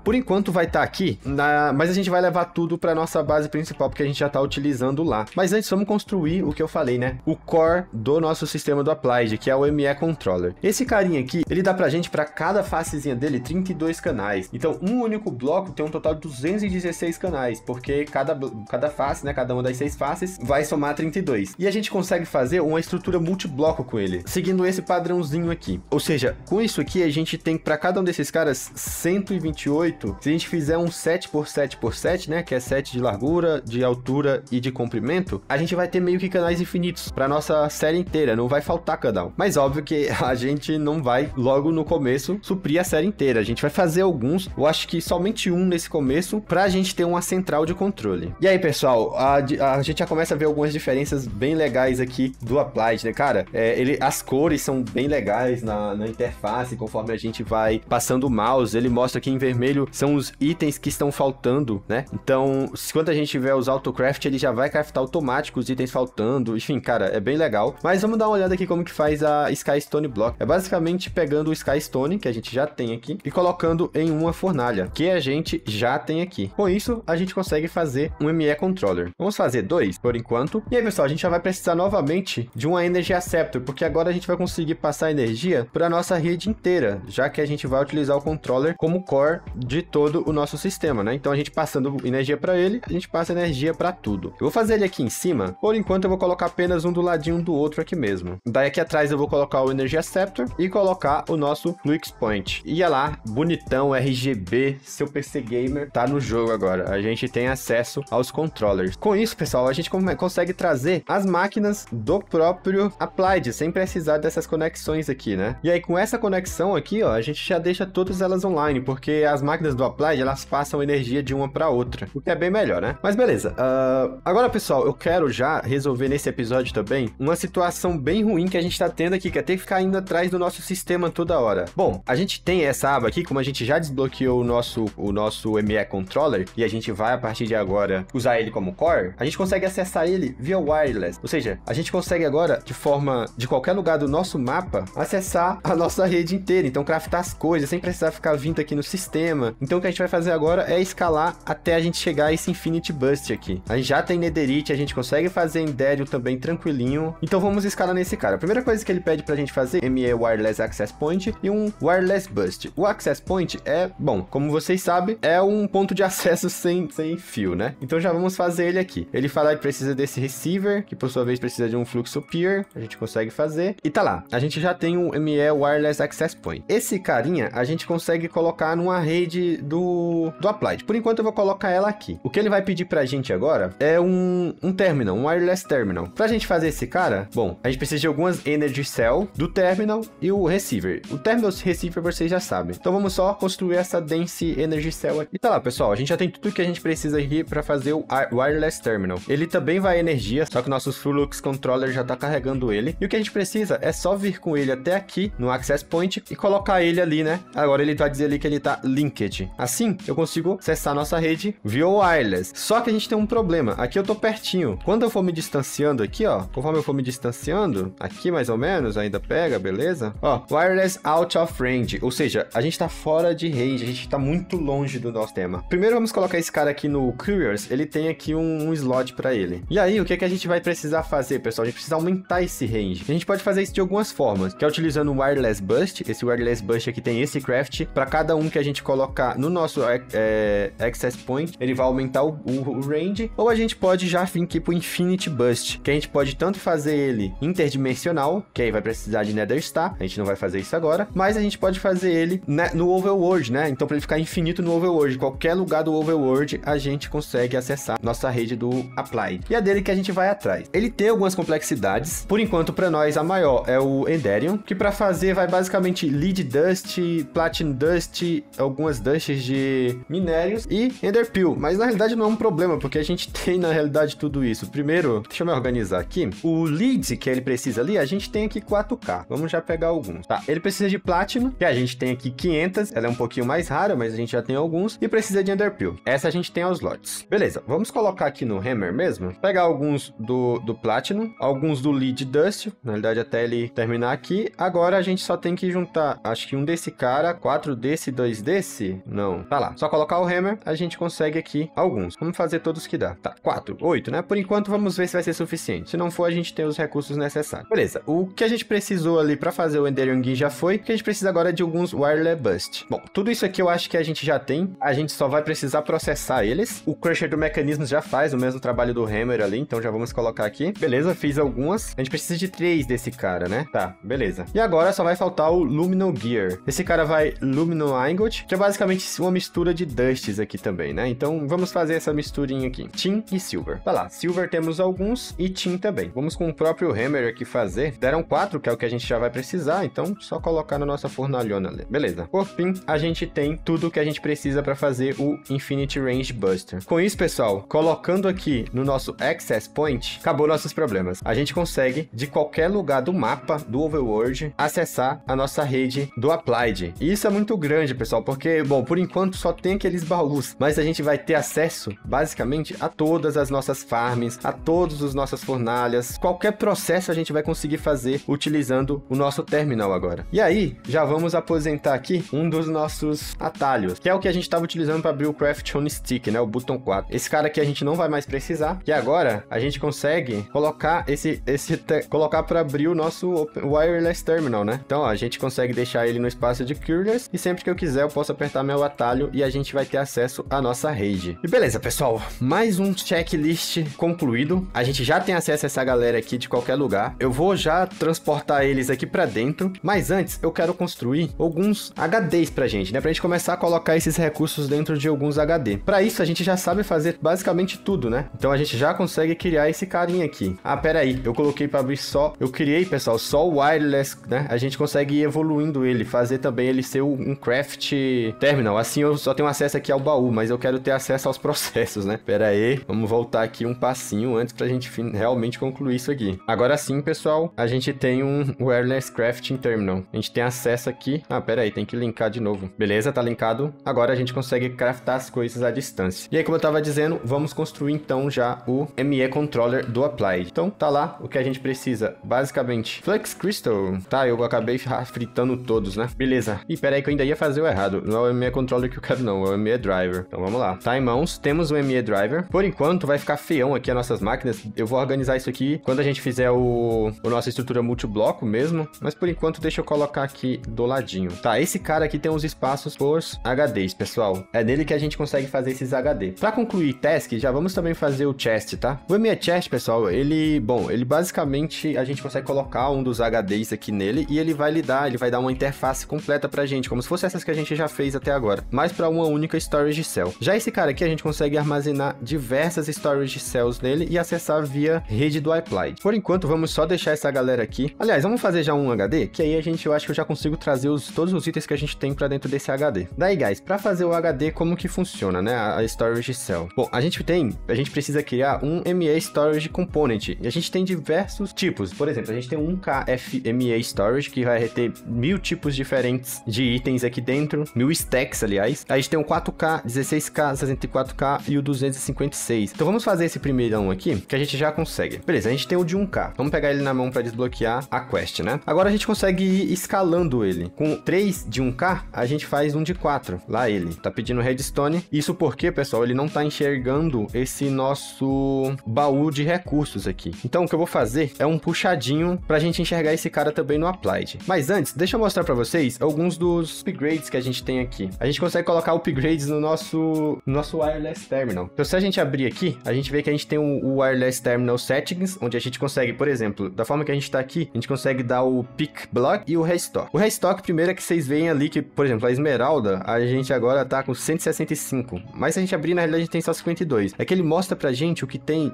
Speaker 1: Por enquanto vai estar aqui, mas a gente vai levar tudo para nossa base principal, porque a gente já está utilizando lá. Mas antes, vamos construir o que eu falei, né? O core do nosso sistema do Applied, que é o ME Controller. Esse carinha aqui, ele dá pra gente, para cada facezinha dele, 32 canais. Então, um único bloco tem um total de 216 canais, porque cada face, né? Cada uma das 6 faces vai somar 32. E a gente consegue fazer uma estrutura multibloco com ele, seguindo esse padrãozinho aqui. Ou seja, com isso aqui, a gente tem para cada um desses caras 128. Se a gente fizer um 7 por 7 por 7, né? Que é 7 de largura, de altura e de comprimento, a gente vai ter meio que canais infinitos para nossa série inteira, não vai faltar canal. Mas óbvio que a gente não vai logo no começo suprir a série inteira. A gente vai fazer alguns, eu acho que somente um nesse começo, pra gente ter uma central de controle. E aí, pessoal, a gente já começa a ver algumas diferenças bem legais aqui do Applied, né, cara? As cores são bem legais na interface, conforme a gente vai passando o mouse, ele mostra que em vermelho são os itens que estão faltando, né? Então, quando a gente tiver os autocraft, ele já vai craftar automático os itens faltando. Enfim, cara, é bem legal. Mas vamos dar uma olhada aqui como que faz a Skystone Block. É basicamente pegando o Skystone, que a gente já tem aqui, e colocando em uma fornalha, que a gente já tem aqui. Com isso, a gente consegue fazer um ME Controller. Vamos fazer 2, por enquanto. E aí, pessoal, a gente já vai precisar novamente de uma Energy Acceptor, porque agora a gente vai conseguir passar energia para a nossa rede inteira, já que a gente vai utilizar o controller como core de todo o nosso sistema, né? Então, a gente passando energia para ele, a gente passa energia para tudo. Eu vou fazer ele aqui em cima, por enquanto eu vou colocar apenas um do ladinho do outro aqui mesmo. Daí aqui atrás eu vou colocar o Energy Acceptor e colocar o nosso Flux Point. E olha lá, bonitão, RGB, seu PC Gamer tá no jogo agora. A gente tem acesso aos controllers. Com isso, pessoal, a gente consegue trazer as máquinas do próprio Applied, sem precisar dessas conexões aqui, né? E aí, com essa conexão aqui, ó, a gente já deixa todas elas online, porque as máquinas do Applied, elas passam energia de uma para outra, o que é bem melhor, né? Mas beleza. Agora, pessoal, eu quero já resolver nesse episódio também uma situação bem ruim que a gente tá tendo aqui, que é ter que ficar indo atrás do nosso sistema toda hora. Bom, a gente tem essa aba aqui, como a gente já desbloqueou o nosso ME Controller, e a gente vai, a partir de agora, usar ele como core, a gente consegue acessar ele via wireless. Ou seja, a gente consegue agora, de qualquer lugar do nosso mapa, acessar a nossa rede inteira. Então, craftar as coisas, sem precisar ficar vindo aqui no sistema. Então, o que a gente vai fazer agora é escalar até a gente chegar a esse Infinity Bust aqui. A gente já tem Netherite, a gente consegue fazer Enderio também tranquilinho. Então, vamos escalar nesse cara. A primeira coisa que ele pede pra gente fazer, ME Wireless Access Point e um Wireless Bust. O Access Point é, bom, como vocês sabem, é um ponto de acesso sem fio, né? Então, já vamos fazer ele aqui. Ele fala que precisa desse receiver, que por sua vez precisa de um fluxo peer, a gente consegue fazer. E tá lá, a gente já tem um ME Wireless Access Point. Esse carinha, a gente consegue colocar numa rede do Applied. Por enquanto, eu vou colocar ela aqui. O que ele vai pedir pra gente agora é um terminal, um wireless terminal. Pra gente fazer esse cara, bom, a gente precisa de algumas Energy Cell do terminal e o receiver. O terminal e o receiver vocês já sabem. Então vamos só construir essa Dense Energy Cell aqui. E tá lá, pessoal, a gente já tem tudo que a gente precisa aqui pra fazer o wireless terminal. Ele também vai energia, só que o nosso Flux Controller já tá carregando ele. E o que a gente precisa é só vir com ele até aqui no Access Point e colocar ele ali, né? Agora ele vai dizer ali que ele tá linked. Assim, eu consigo acessar a nossa rede via wireless. Só que a gente tem um problema. Aqui eu tô pertinho. Quando eu for me distanciando aqui, ó, conforme eu for me distanciando, aqui mais ou menos, ainda pega, beleza? Ó, wireless out of range, ou seja, a gente tá fora de range, a gente tá muito longe do nosso tema. Primeiro vamos colocar esse cara aqui no Curious, ele tem aqui um slot pra ele. E aí, o que é que a gente vai precisar fazer, pessoal? A gente precisa aumentar esse range. A gente pode fazer isso de algumas formas, que é utilizando o Wireless Bust. Esse Wireless Bust aqui tem esse craft. Para cada um que a gente colocar no nosso Access Point, ele vai aumentar o range. Ou a gente pode já vir aqui pro Infinity Bust, que a gente pode tanto fazer ele interdimensional, que aí vai precisar de Nether Star. A gente não vai fazer isso agora, mas a gente pode fazer ele no Overworld, né? Então, para ele ficar infinito no Overworld, qualquer lugar do Overworld, a gente consegue acessar nossa rede do Applied. E a dele que a gente vai atrás. Ele tem algumas complexidades. Por enquanto, para nós, a maior é o Enderium, que para fazer vai basicamente Lead Dust, Platinum Dust, algumas Dusts de minérios e Enderpeel. Mas na realidade não é um problema, porque a gente tem na realidade tudo isso. Primeiro, deixa eu me organizar aqui. O Lead que ele precisa ali, a gente tem aqui 4K. Vamos já pegar alguns. Tá, ele precisa de Platinum, que a gente tem aqui 500. Ela é um pouquinho mais rara, mas a gente já tem alguns. E precisa de Enderpeel. Essa a gente tem aos lotes. Beleza, vamos colocar aqui no Hammer mesmo. Pegar alguns do Platinum, alguns do Lead Dust. Na realidade, até ele terminar aqui. Agora a gente só tem que juntar, acho que um desse cara, 4 desse, 2 desse. cadê? Não. Tá lá. Só colocar o hammer, a gente consegue aqui alguns. Vamos fazer todos que dá. Tá, 4, 8, né? Por enquanto, vamos ver se vai ser suficiente. Se não for, a gente tem os recursos necessários. Beleza. O que a gente precisou ali pra fazer o Enderion Gi já foi. O que a gente precisa agora é de alguns Wireless Bust. Bom, tudo isso aqui eu acho que a gente já tem. A gente só vai precisar processar eles. O Crusher do Mecanismos já faz o mesmo trabalho do hammer ali, então já vamos colocar aqui. Beleza, fiz algumas. A gente precisa de 3 desse cara, né? Tá, beleza. E agora só vai faltar o Luminal Gear. Esse cara vai Luminal Ingot, que é basicamente uma mistura de Dusts aqui também, né? Então vamos fazer essa misturinha aqui. Tin e Silver. Tá lá, Silver temos alguns e Tin também. Vamos com o próprio hammer aqui fazer. Deram 4, que é o que a gente já vai precisar, então só colocar na nossa fornalhona ali. Beleza. Por fim, a gente tem tudo que a gente precisa para fazer o Infinity Range Buster. Com isso, pessoal, colocando aqui no nosso Access Point, acabou nossos problemas. A gente consegue, de qualquer lugar do mapa do Overworld, acessar a nossa rede do Applied. E isso é muito grande, pessoal, porque, bom, por enquanto só tem aqueles baús, mas a gente vai ter acesso, basicamente, a todas as nossas farms, a todas as nossas fornalhas. Qualquer processo a gente vai conseguir fazer utilizando o nosso terminal agora. E aí, já vamos aposentar aqui um dos nossos atalhos, que é o que a gente estava utilizando para abrir o Craft on Stick, né? O botão 4. Esse cara aqui a gente não vai mais precisar. E agora a gente consegue colocar colocar para abrir o nosso Wireless Terminal, né? Então, ó, a gente consegue deixar ele no espaço de Curious e sempre que eu quiser eu posso apertar meu atalho e a gente vai ter acesso à nossa rede. E beleza, pessoal, mais um checklist concluído. A gente já tem acesso a essa galera aqui de qualquer lugar. Eu vou já transportar eles aqui para dentro, mas antes eu quero construir alguns HDs pra gente, né? Pra gente começar a colocar esses recursos dentro de alguns HD. Para isso a gente já sabe fazer basicamente tudo, né? Então a gente já consegue criar esse carinha aqui. Ah, pera aí, eu coloquei para abrir só, eu criei, pessoal, só o wireless, né? A gente consegue ir evoluindo ele, fazer também ele ser um craft terminal. Assim eu só tenho acesso aqui ao baú, mas eu quero ter acesso aos processos, né? Pera aí, vamos voltar aqui um passinho antes pra gente realmente concluir isso aqui. Agora sim, pessoal, a gente tem um wireless crafting terminal. A gente tem acesso aqui. Ah, pera aí, tem que linkar de novo. Beleza, tá linkado. Agora a gente consegue craftar as coisas à distância. E aí, como eu tava dizendo, vamos construir então já o ME Controller do Applied. Então, tá lá o que a gente precisa. Basicamente, Flux Crystal. Tá, eu acabei fritando todos, né? Beleza. E pera aí que eu ainda ia fazer o errado. Não é o ME Controller que eu quero, não. É o ME Driver. Então, vamos lá. Tá em mãos. Temos o ME Driver. Por enquanto, vai ficar feião aqui as nossas máquinas. Eu vou organizar isso aqui quando a gente fizer a nossa estrutura multibloco mesmo. Mas, por enquanto, deixa eu colocar aqui do ladinho. Tá, esse cara aqui tem uns espaços por HDs, pessoal. É nele que a gente consegue fazer esses HD. Pra concluir task, já vamos também fazer o chest, tá? O ME Chest, pessoal, ele basicamente, a gente consegue colocar um dos HDs aqui nele e ele vai dar uma interface completa pra gente, como se fosse essas que a gente já fez até agora, mas pra uma única storage cell. Já esse cara aqui, a gente consegue armazenar diversas storage cells nele e acessar via rede do Applied. Por enquanto, vamos só deixar essa galera aqui. Aliás, vamos fazer já um HD, que aí eu acho que eu já consigo trazer todos os itens que a gente tem pra dentro desse HD. Daí, guys, pra fazer o HD, como que funciona, né? A storage cell. Bom, a gente precisa criar um ME Storage Component. E a gente tem diversos tipos. Por exemplo, a gente tem um KFME Storage, que vai reter 1000 tipos diferentes de itens aqui dentro. 1000 stacks, aliás. A gente tem um 4K, 16K, 64K e o 256. Então vamos fazer esse primeirão aqui, que a gente já consegue. Beleza, a gente tem o de 1K. Vamos pegar ele na mão para desbloquear a quest, né? Agora a gente consegue ir escalando ele. Com 3 de 1K, a gente faz um de 4. Lá ele. Tá pedindo redstone. Isso porque, pessoal, ele não tá enxergando esse nosso baú de recursos aqui. Então o que eu vou fazer é um puxadinho pra gente enxergar esse cara também no Applied. Mas antes, deixa eu mostrar pra vocês alguns dos upgrades que a gente tem aqui. A gente consegue colocar upgrades no nosso Wireless Terminal. Então se a gente abrir aqui, a gente vê que a gente tem o Wireless Terminal Settings, onde a gente consegue, por exemplo, da forma que a gente tá aqui, a gente consegue dar o Pick Block e o Restock. O Restock, primeiro é que vocês veem ali que, por exemplo, a Esmeralda, a gente agora tá com 165. Mas se a gente abrir, na realidade, a gente tem só 52. É que ele mostra pra gente o que tem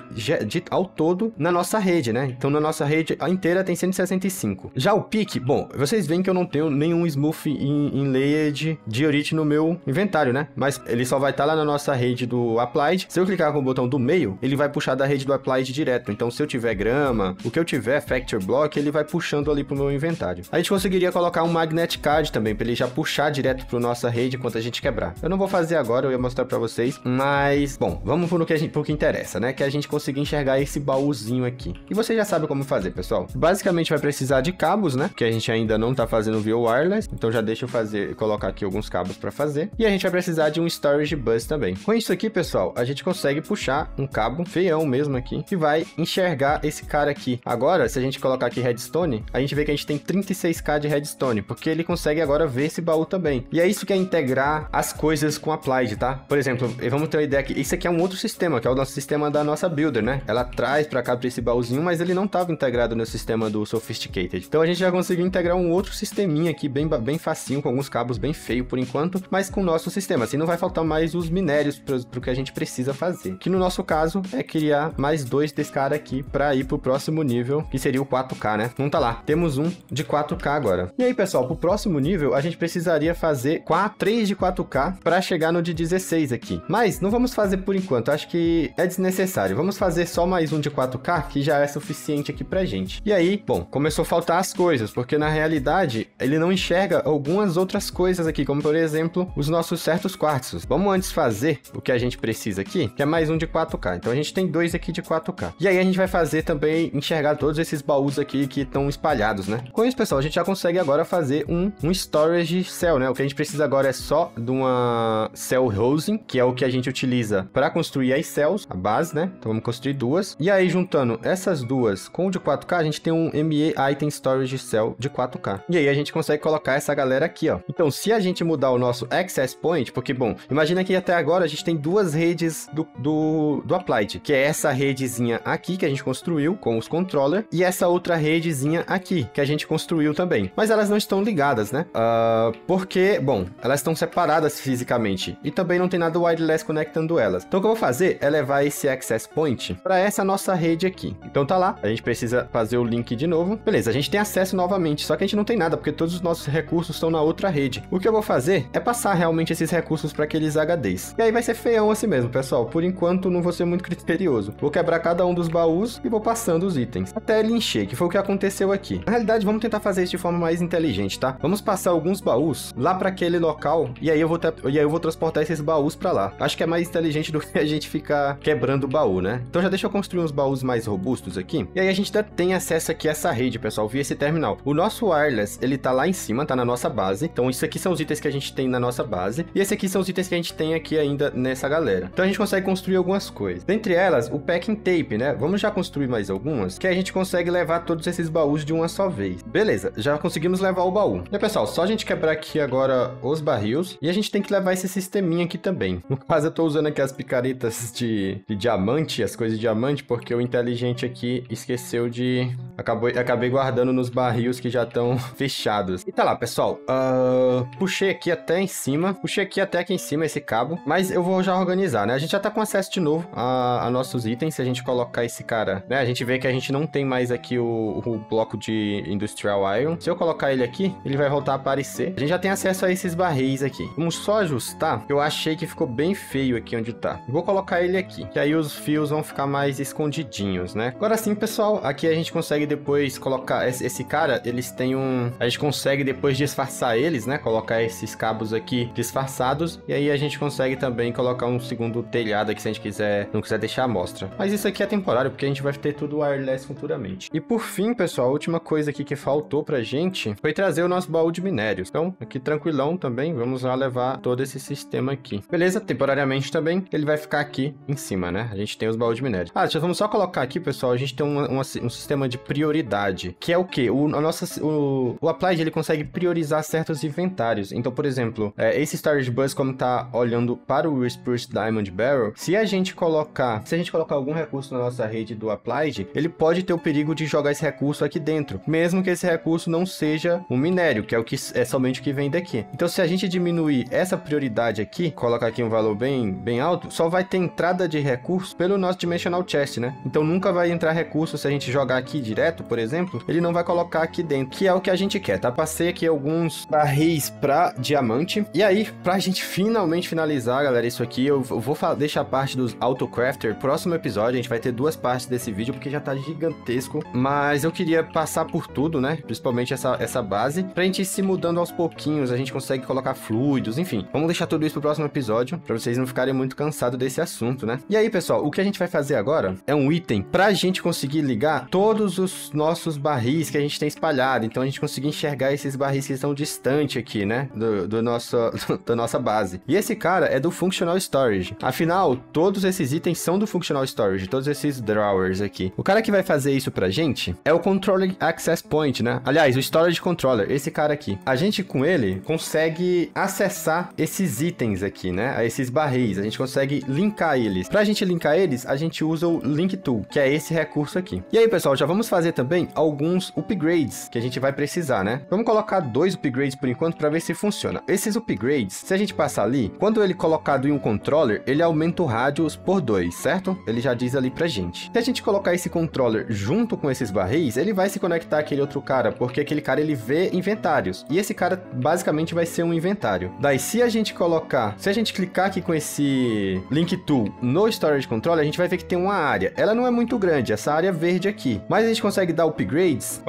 Speaker 1: ao todo na nossa rede, né? Então, na nossa rede inteira tem 165. Já o Pick, bom, vocês veem que eu não tenho nenhum Smooth Inlaid Diorite no meu inventário, né? Mas ele só vai estar lá na nossa rede do Applied. Se eu clicar com o botão do meio, ele vai puxar da rede do Applied direto. Então, se eu tiver grama, o que eu tiver, Factor Block, ele vai puxando ali pro meu inventário. A gente conseguiria colocar um Magnet Card também, pra ele já puxar direto pro nossa rede enquanto a gente quebrar. Eu não vou fazer agora, eu ia mostrar pra vocês, mas, bom, vamos pro que interessa, né? Que é a gente conseguir enxergar esse baúzinho aqui. E você já sabe como fazer, pessoal. Basicamente vai precisar de cabos, né? Que a gente ainda não tá fazendo via wireless, então já deixa eu colocar aqui alguns cabos para fazer. E a gente vai precisar de um storage bus também. Com isso aqui, pessoal, a gente consegue puxar um cabo feião mesmo aqui, que vai enxergar esse cara aqui. Agora, se a gente colocar aqui redstone, a gente vê que a gente tem 36k de redstone, porque ele consegue agora ver esse baú também. E é isso que é integrar as coisas com a Applied, tá? Por exemplo, vamos ter uma ideia aqui. Isso aqui é um outro sistema, que é o nosso sistema da nossa Builder, né? Ela traz para cá para esse baúzinho, mas ele não estava integrado no sistema do Sophisticated. Então a gente já conseguiu integrar um outro sisteminha aqui, bem facinho, com alguns cabos bem feio por enquanto, mas com o nosso sistema. Assim não vai faltar mais os minérios pro que a gente precisa fazer. Que no nosso caso é criar mais 2 desse cara aqui para ir pro próximo nível, que seria o 4K, né? Não tá lá. Temos um de 4K agora. E aí, pessoal, pro próximo nível a gente precisaria fazer 3 de 4K para chegar no de 16 aqui. Mas não vamos fazer por enquanto, acho que é desnecessário. Vamos fazer só mais um de 4K, que já é suficiente aqui pra gente. E aí, bom, começou a faltar as coisas, porque na realidade ele não enxerga algumas outras coisas aqui, como por exemplo, os nossos certos quartzos. Vamos antes fazer o que a gente precisa aqui, que é mais um de 4K. Então a gente tem 2 aqui de 4K. E aí a gente vai fazer também, enxergar todos esses baús aqui que estão espalhados, né? Com isso, pessoal, a gente já consegue agora fazer um storage cell, né? O que a gente precisa agora é só de uma cell housing, que é o que a gente utiliza para construir as cells, a base, né? Então vamos construir 2. E aí, juntando essas duas com o de 4K, a gente tem um ME Item Storage Cell de 4K. E aí a gente consegue colocar essa galera aqui, ó. Então, se a gente mudar o nosso Access Point, porque, bom, imagina que até agora a gente tem 2 redes do Applied, que é essa redezinha aqui que a gente construiu com os controllers e essa outra redezinha aqui que a gente construiu também. Mas elas não estão ligadas, né? Porque, bom, elas estão separadas fisicamente e também não tem nada wireless conectando elas. Então, o que eu vou fazer é levar esse Access Point para essa nossa rede aqui. Então tá lá, a gente precisa fazer o link de novo. Beleza, a gente tem acesso novamente, só que a gente não tem nada, porque todos os nossos recursos estão na outra rede. O que eu vou fazer é passar realmente esses recursos para aqueles HDs. E aí vai ser feião assim mesmo, pessoal. Por enquanto, não vou ser muito criterioso. Vou quebrar cada um dos baús e vou passando os itens, até ele encher, que foi o que aconteceu aqui. Na realidade, vamos tentar fazer isso de forma mais inteligente, tá? Vamos passar alguns baús lá para aquele local, e aí eu vou transportar esses baús para lá. Acho que é mais inteligente do que a gente ficar quebrando o baú, né? Então já deixa eu construir uns baús mais robustos aqui. E aí a gente ainda tem acesso aqui a essa rede, pessoal, via esse terminal. O nosso wireless, ele tá lá em cima, tá na nossa base. Então isso aqui são os itens que a gente tem na nossa base. E esse aqui são os itens que a gente tem aqui ainda nessa galera. Então a gente consegue construir algumas coisas. Dentre elas, o packing tape, né? Vamos já construir mais algumas, que a gente consegue levar todos esses baús de uma só vez. Beleza, já conseguimos levar o baú. E pessoal, só a gente quebrar aqui agora os barris. E a gente tem que levar esse sisteminha aqui também. No caso, eu tô usando aqui as picaretas de diamante, as coisas de diamante, porque o inteligente aqui esqueceu de... Acabei guardando nos barris que já estão fechados. E tá lá, pessoal. Puxei aqui até em cima. Puxei aqui até aqui em cima esse cabo. Mas eu vou já organizar, né? A gente já tá com acesso de novo a nossos itens. Se a gente colocar esse cara, né? A gente vê que a gente não tem mais aqui o bloco de Industrial Iron. Se eu colocar ele aqui, ele vai voltar a aparecer. A gente já tem acesso a esses barris aqui. Vamos só ajustar. Eu achei que ficou bem feio aqui onde tá. Vou colocar ele aqui, que aí os fios vão ficar mais escondidinhos, né? Agora sim, pessoal, aqui a gente consegue depois colocar esse cara, eles têm a gente consegue depois disfarçar eles, né? Colocar esses cabos aqui disfarçados, e aí a gente consegue também colocar um segundo telhado aqui se a gente não quiser deixar a mostra. Mas isso aqui é temporário, porque a gente vai ter tudo wireless futuramente. E por fim, pessoal, a última coisa aqui que faltou pra gente foi trazer o nosso baú de minérios. Então, aqui tranquilão também, vamos lá levar todo esse sistema aqui. Beleza? Temporariamente também, ele vai ficar aqui em cima, né? A gente tem os baús de minérios. Vamos só colocar aqui, pessoal, a gente tem um sistema de prioridade, que é o quê? O Applied, ele consegue priorizar certos inventários. Então, por exemplo, esse Storage Bus, como tá olhando para o Spruce Diamond Barrel, se a gente colocar algum recurso na nossa rede do Applied, ele pode ter o perigo de jogar esse recurso aqui dentro, mesmo que esse recurso não seja um minério, que é somente o que vem daqui. Então, se a gente diminuir essa prioridade aqui, colocar aqui um valor bem alto, só vai ter entrada de recurso pelo nosso Dimensional Chest, né? Então, nunca vai entrar recurso se a gente jogar aqui direto, por exemplo, ele não vai colocar aqui dentro, que é o que a gente quer, tá? Passei aqui alguns barris pra diamante. E aí, pra gente finalmente finalizar, galera, isso aqui, eu vou deixar a parte dos Autocrafter próximo episódio. A gente vai ter 2 partes desse vídeo, porque já tá gigantesco. Mas eu queria passar por tudo, né? Principalmente essa base, pra gente ir se mudando aos pouquinhos. A gente consegue colocar fluidos, enfim. Vamos deixar tudo isso pro próximo episódio, pra vocês não ficarem muito cansados desse assunto, né? E aí, pessoal, o que a gente vai fazer agora é um item pra gente conseguir ligar todos os nossos barris que a gente tem espalhado. Então, a gente conseguir enxergar esses barris que estão distantes aqui, né? da nossa base. E esse cara é do Functional Storage. Afinal, todos esses itens são do Functional Storage, todos esses drawers aqui. O cara que vai fazer isso pra gente é o Controller Access Point, né? Aliás, o Storage Controller, esse cara aqui. A gente, com ele, consegue acessar esses itens aqui, né? Esses barris. A gente consegue linkar eles. Pra gente linkar eles, a gente usa o Link Tool, que é esse recurso aqui. E aí, pessoal, já vamos fazer também alguns upgrades que a gente vai precisar, né? Vamos colocar 2 upgrades por enquanto para ver se funciona. Esses upgrades, se a gente passar ali, quando ele colocado em um controller, ele aumenta o radius por 2, certo? Ele já diz ali pra gente. Se a gente colocar esse controller junto com esses barris, ele vai se conectar àquele outro cara, porque aquele cara ele vê inventários. E esse cara basicamente vai ser um inventário. Daí, se a gente clicar aqui com esse Link Tool no Storage Controller, a gente vai ver que tem uma área. Ela não é muito grande, essa área verde aqui. Mas a gente consegue dar upgrades,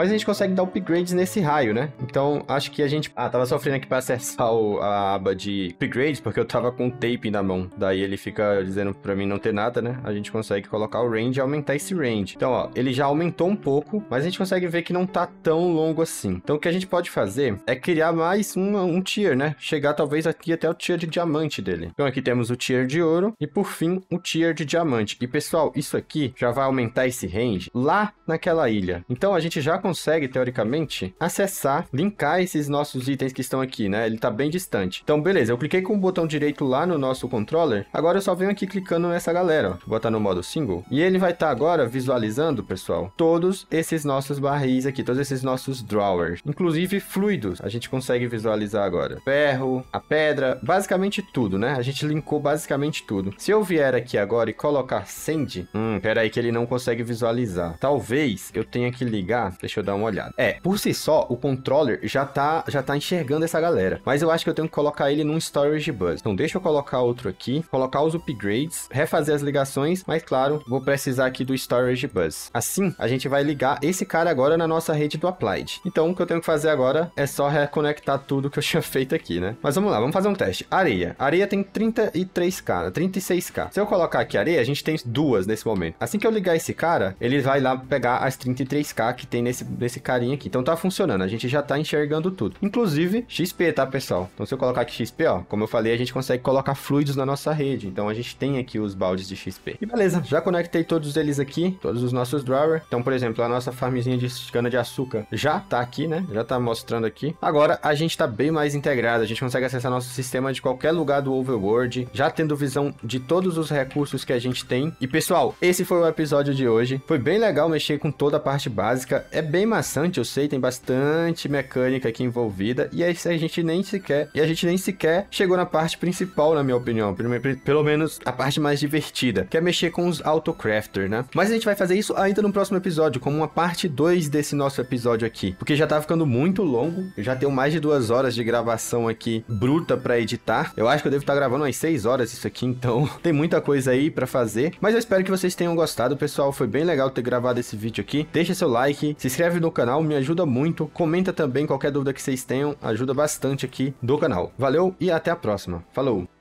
Speaker 1: nesse raio, né? Então, acho que a gente... tava sofrendo aqui para acessar a aba de upgrades, porque eu tava com o tape na mão. Daí ele fica dizendo pra mim não ter nada, né? A gente consegue colocar o range e aumentar esse range. Então, ó, ele já aumentou um pouco, mas a gente consegue ver que não tá tão longo assim. Então, o que a gente pode fazer é criar mais um tier, né? Chegar talvez aqui até o tier de diamante dele. Então, aqui temos o tier de ouro e, por fim, o tier de diamante. E, pessoal, isso aqui já vai aumentar esse range lá naquela ilha. Então, a gente já consegue, teoricamente, acessar, linkar esses nossos itens que estão aqui, né? Ele tá bem distante. Então, beleza, eu cliquei com o botão direito lá no nosso controller, agora eu só venho aqui clicando nessa galera, ó. Vou botar no modo single, e ele vai estar agora visualizando, pessoal, todos esses nossos barris aqui, todos esses nossos drawers, inclusive fluidos, a gente consegue visualizar agora. Ferro, a pedra, basicamente tudo, né? A gente linkou basicamente tudo. Se eu vier aqui agora e colocar send, pera aí que ele não consegue visualizar. Talvez eu tenha que ligar, deixa eu dar uma olhada. Por si só, o controller já tá enxergando essa galera, mas eu acho que eu tenho que colocar ele num storage bus. Então deixa eu colocar outro aqui, colocar os upgrades, refazer as ligações, mas claro, vou precisar aqui do storage bus. Assim, a gente vai ligar esse cara agora na nossa rede do applied. Então o que eu tenho que fazer agora é só reconectar tudo que eu tinha feito aqui, né? Mas vamos lá, vamos fazer um teste. Areia tem 33k, 36k. Se eu colocar aqui areia, a gente tem 2 nesse momento. Assim que eu ligar esse cara, ele vai lá pegar as 33k que tem nesse carinha aqui. Então tá funcionando, a gente já tá enxergando tudo. Inclusive XP, tá, pessoal? Então se eu colocar aqui XP, ó, como eu falei, a gente consegue colocar fluidos na nossa rede. Então a gente tem aqui os baldes de XP. E beleza, já conectei todos eles aqui, todos os nossos drawers. Então, por exemplo, a nossa farmzinha de cana de açúcar já tá aqui, né? Já tá mostrando aqui. Agora a gente tá bem mais integrado, a gente consegue acessar nosso sistema de qualquer lugar do overworld, já tendo visão de todos os recursos que a gente tem. E pessoal, esse foi o episódio de hoje. Foi bem legal mexer com toda a parte básica. É bem maçante, eu sei, tem bastante mecânica aqui envolvida. E aí a gente nem sequer chegou na parte principal, na minha opinião. Pelo menos a parte mais divertida, que é mexer com os autocrafter, né? Mas a gente vai fazer isso ainda no próximo episódio, como uma parte 2 desse nosso episódio aqui. Porque já tá ficando muito longo. Eu já tenho mais de 2 horas de gravação aqui bruta pra editar. Eu acho que eu devo estar gravando umas 6 horas isso aqui, então tem muita coisa aí pra fazer. Mas eu espero que vocês tenham gostado, pessoal. Foi bem legal ter gravado esse vídeo aqui. Deixa seu like, se inscreve no canal, me ajuda muito. Comenta também qualquer dúvida que vocês tenham, ajuda bastante aqui do canal. Valeu e até a próxima. Falou!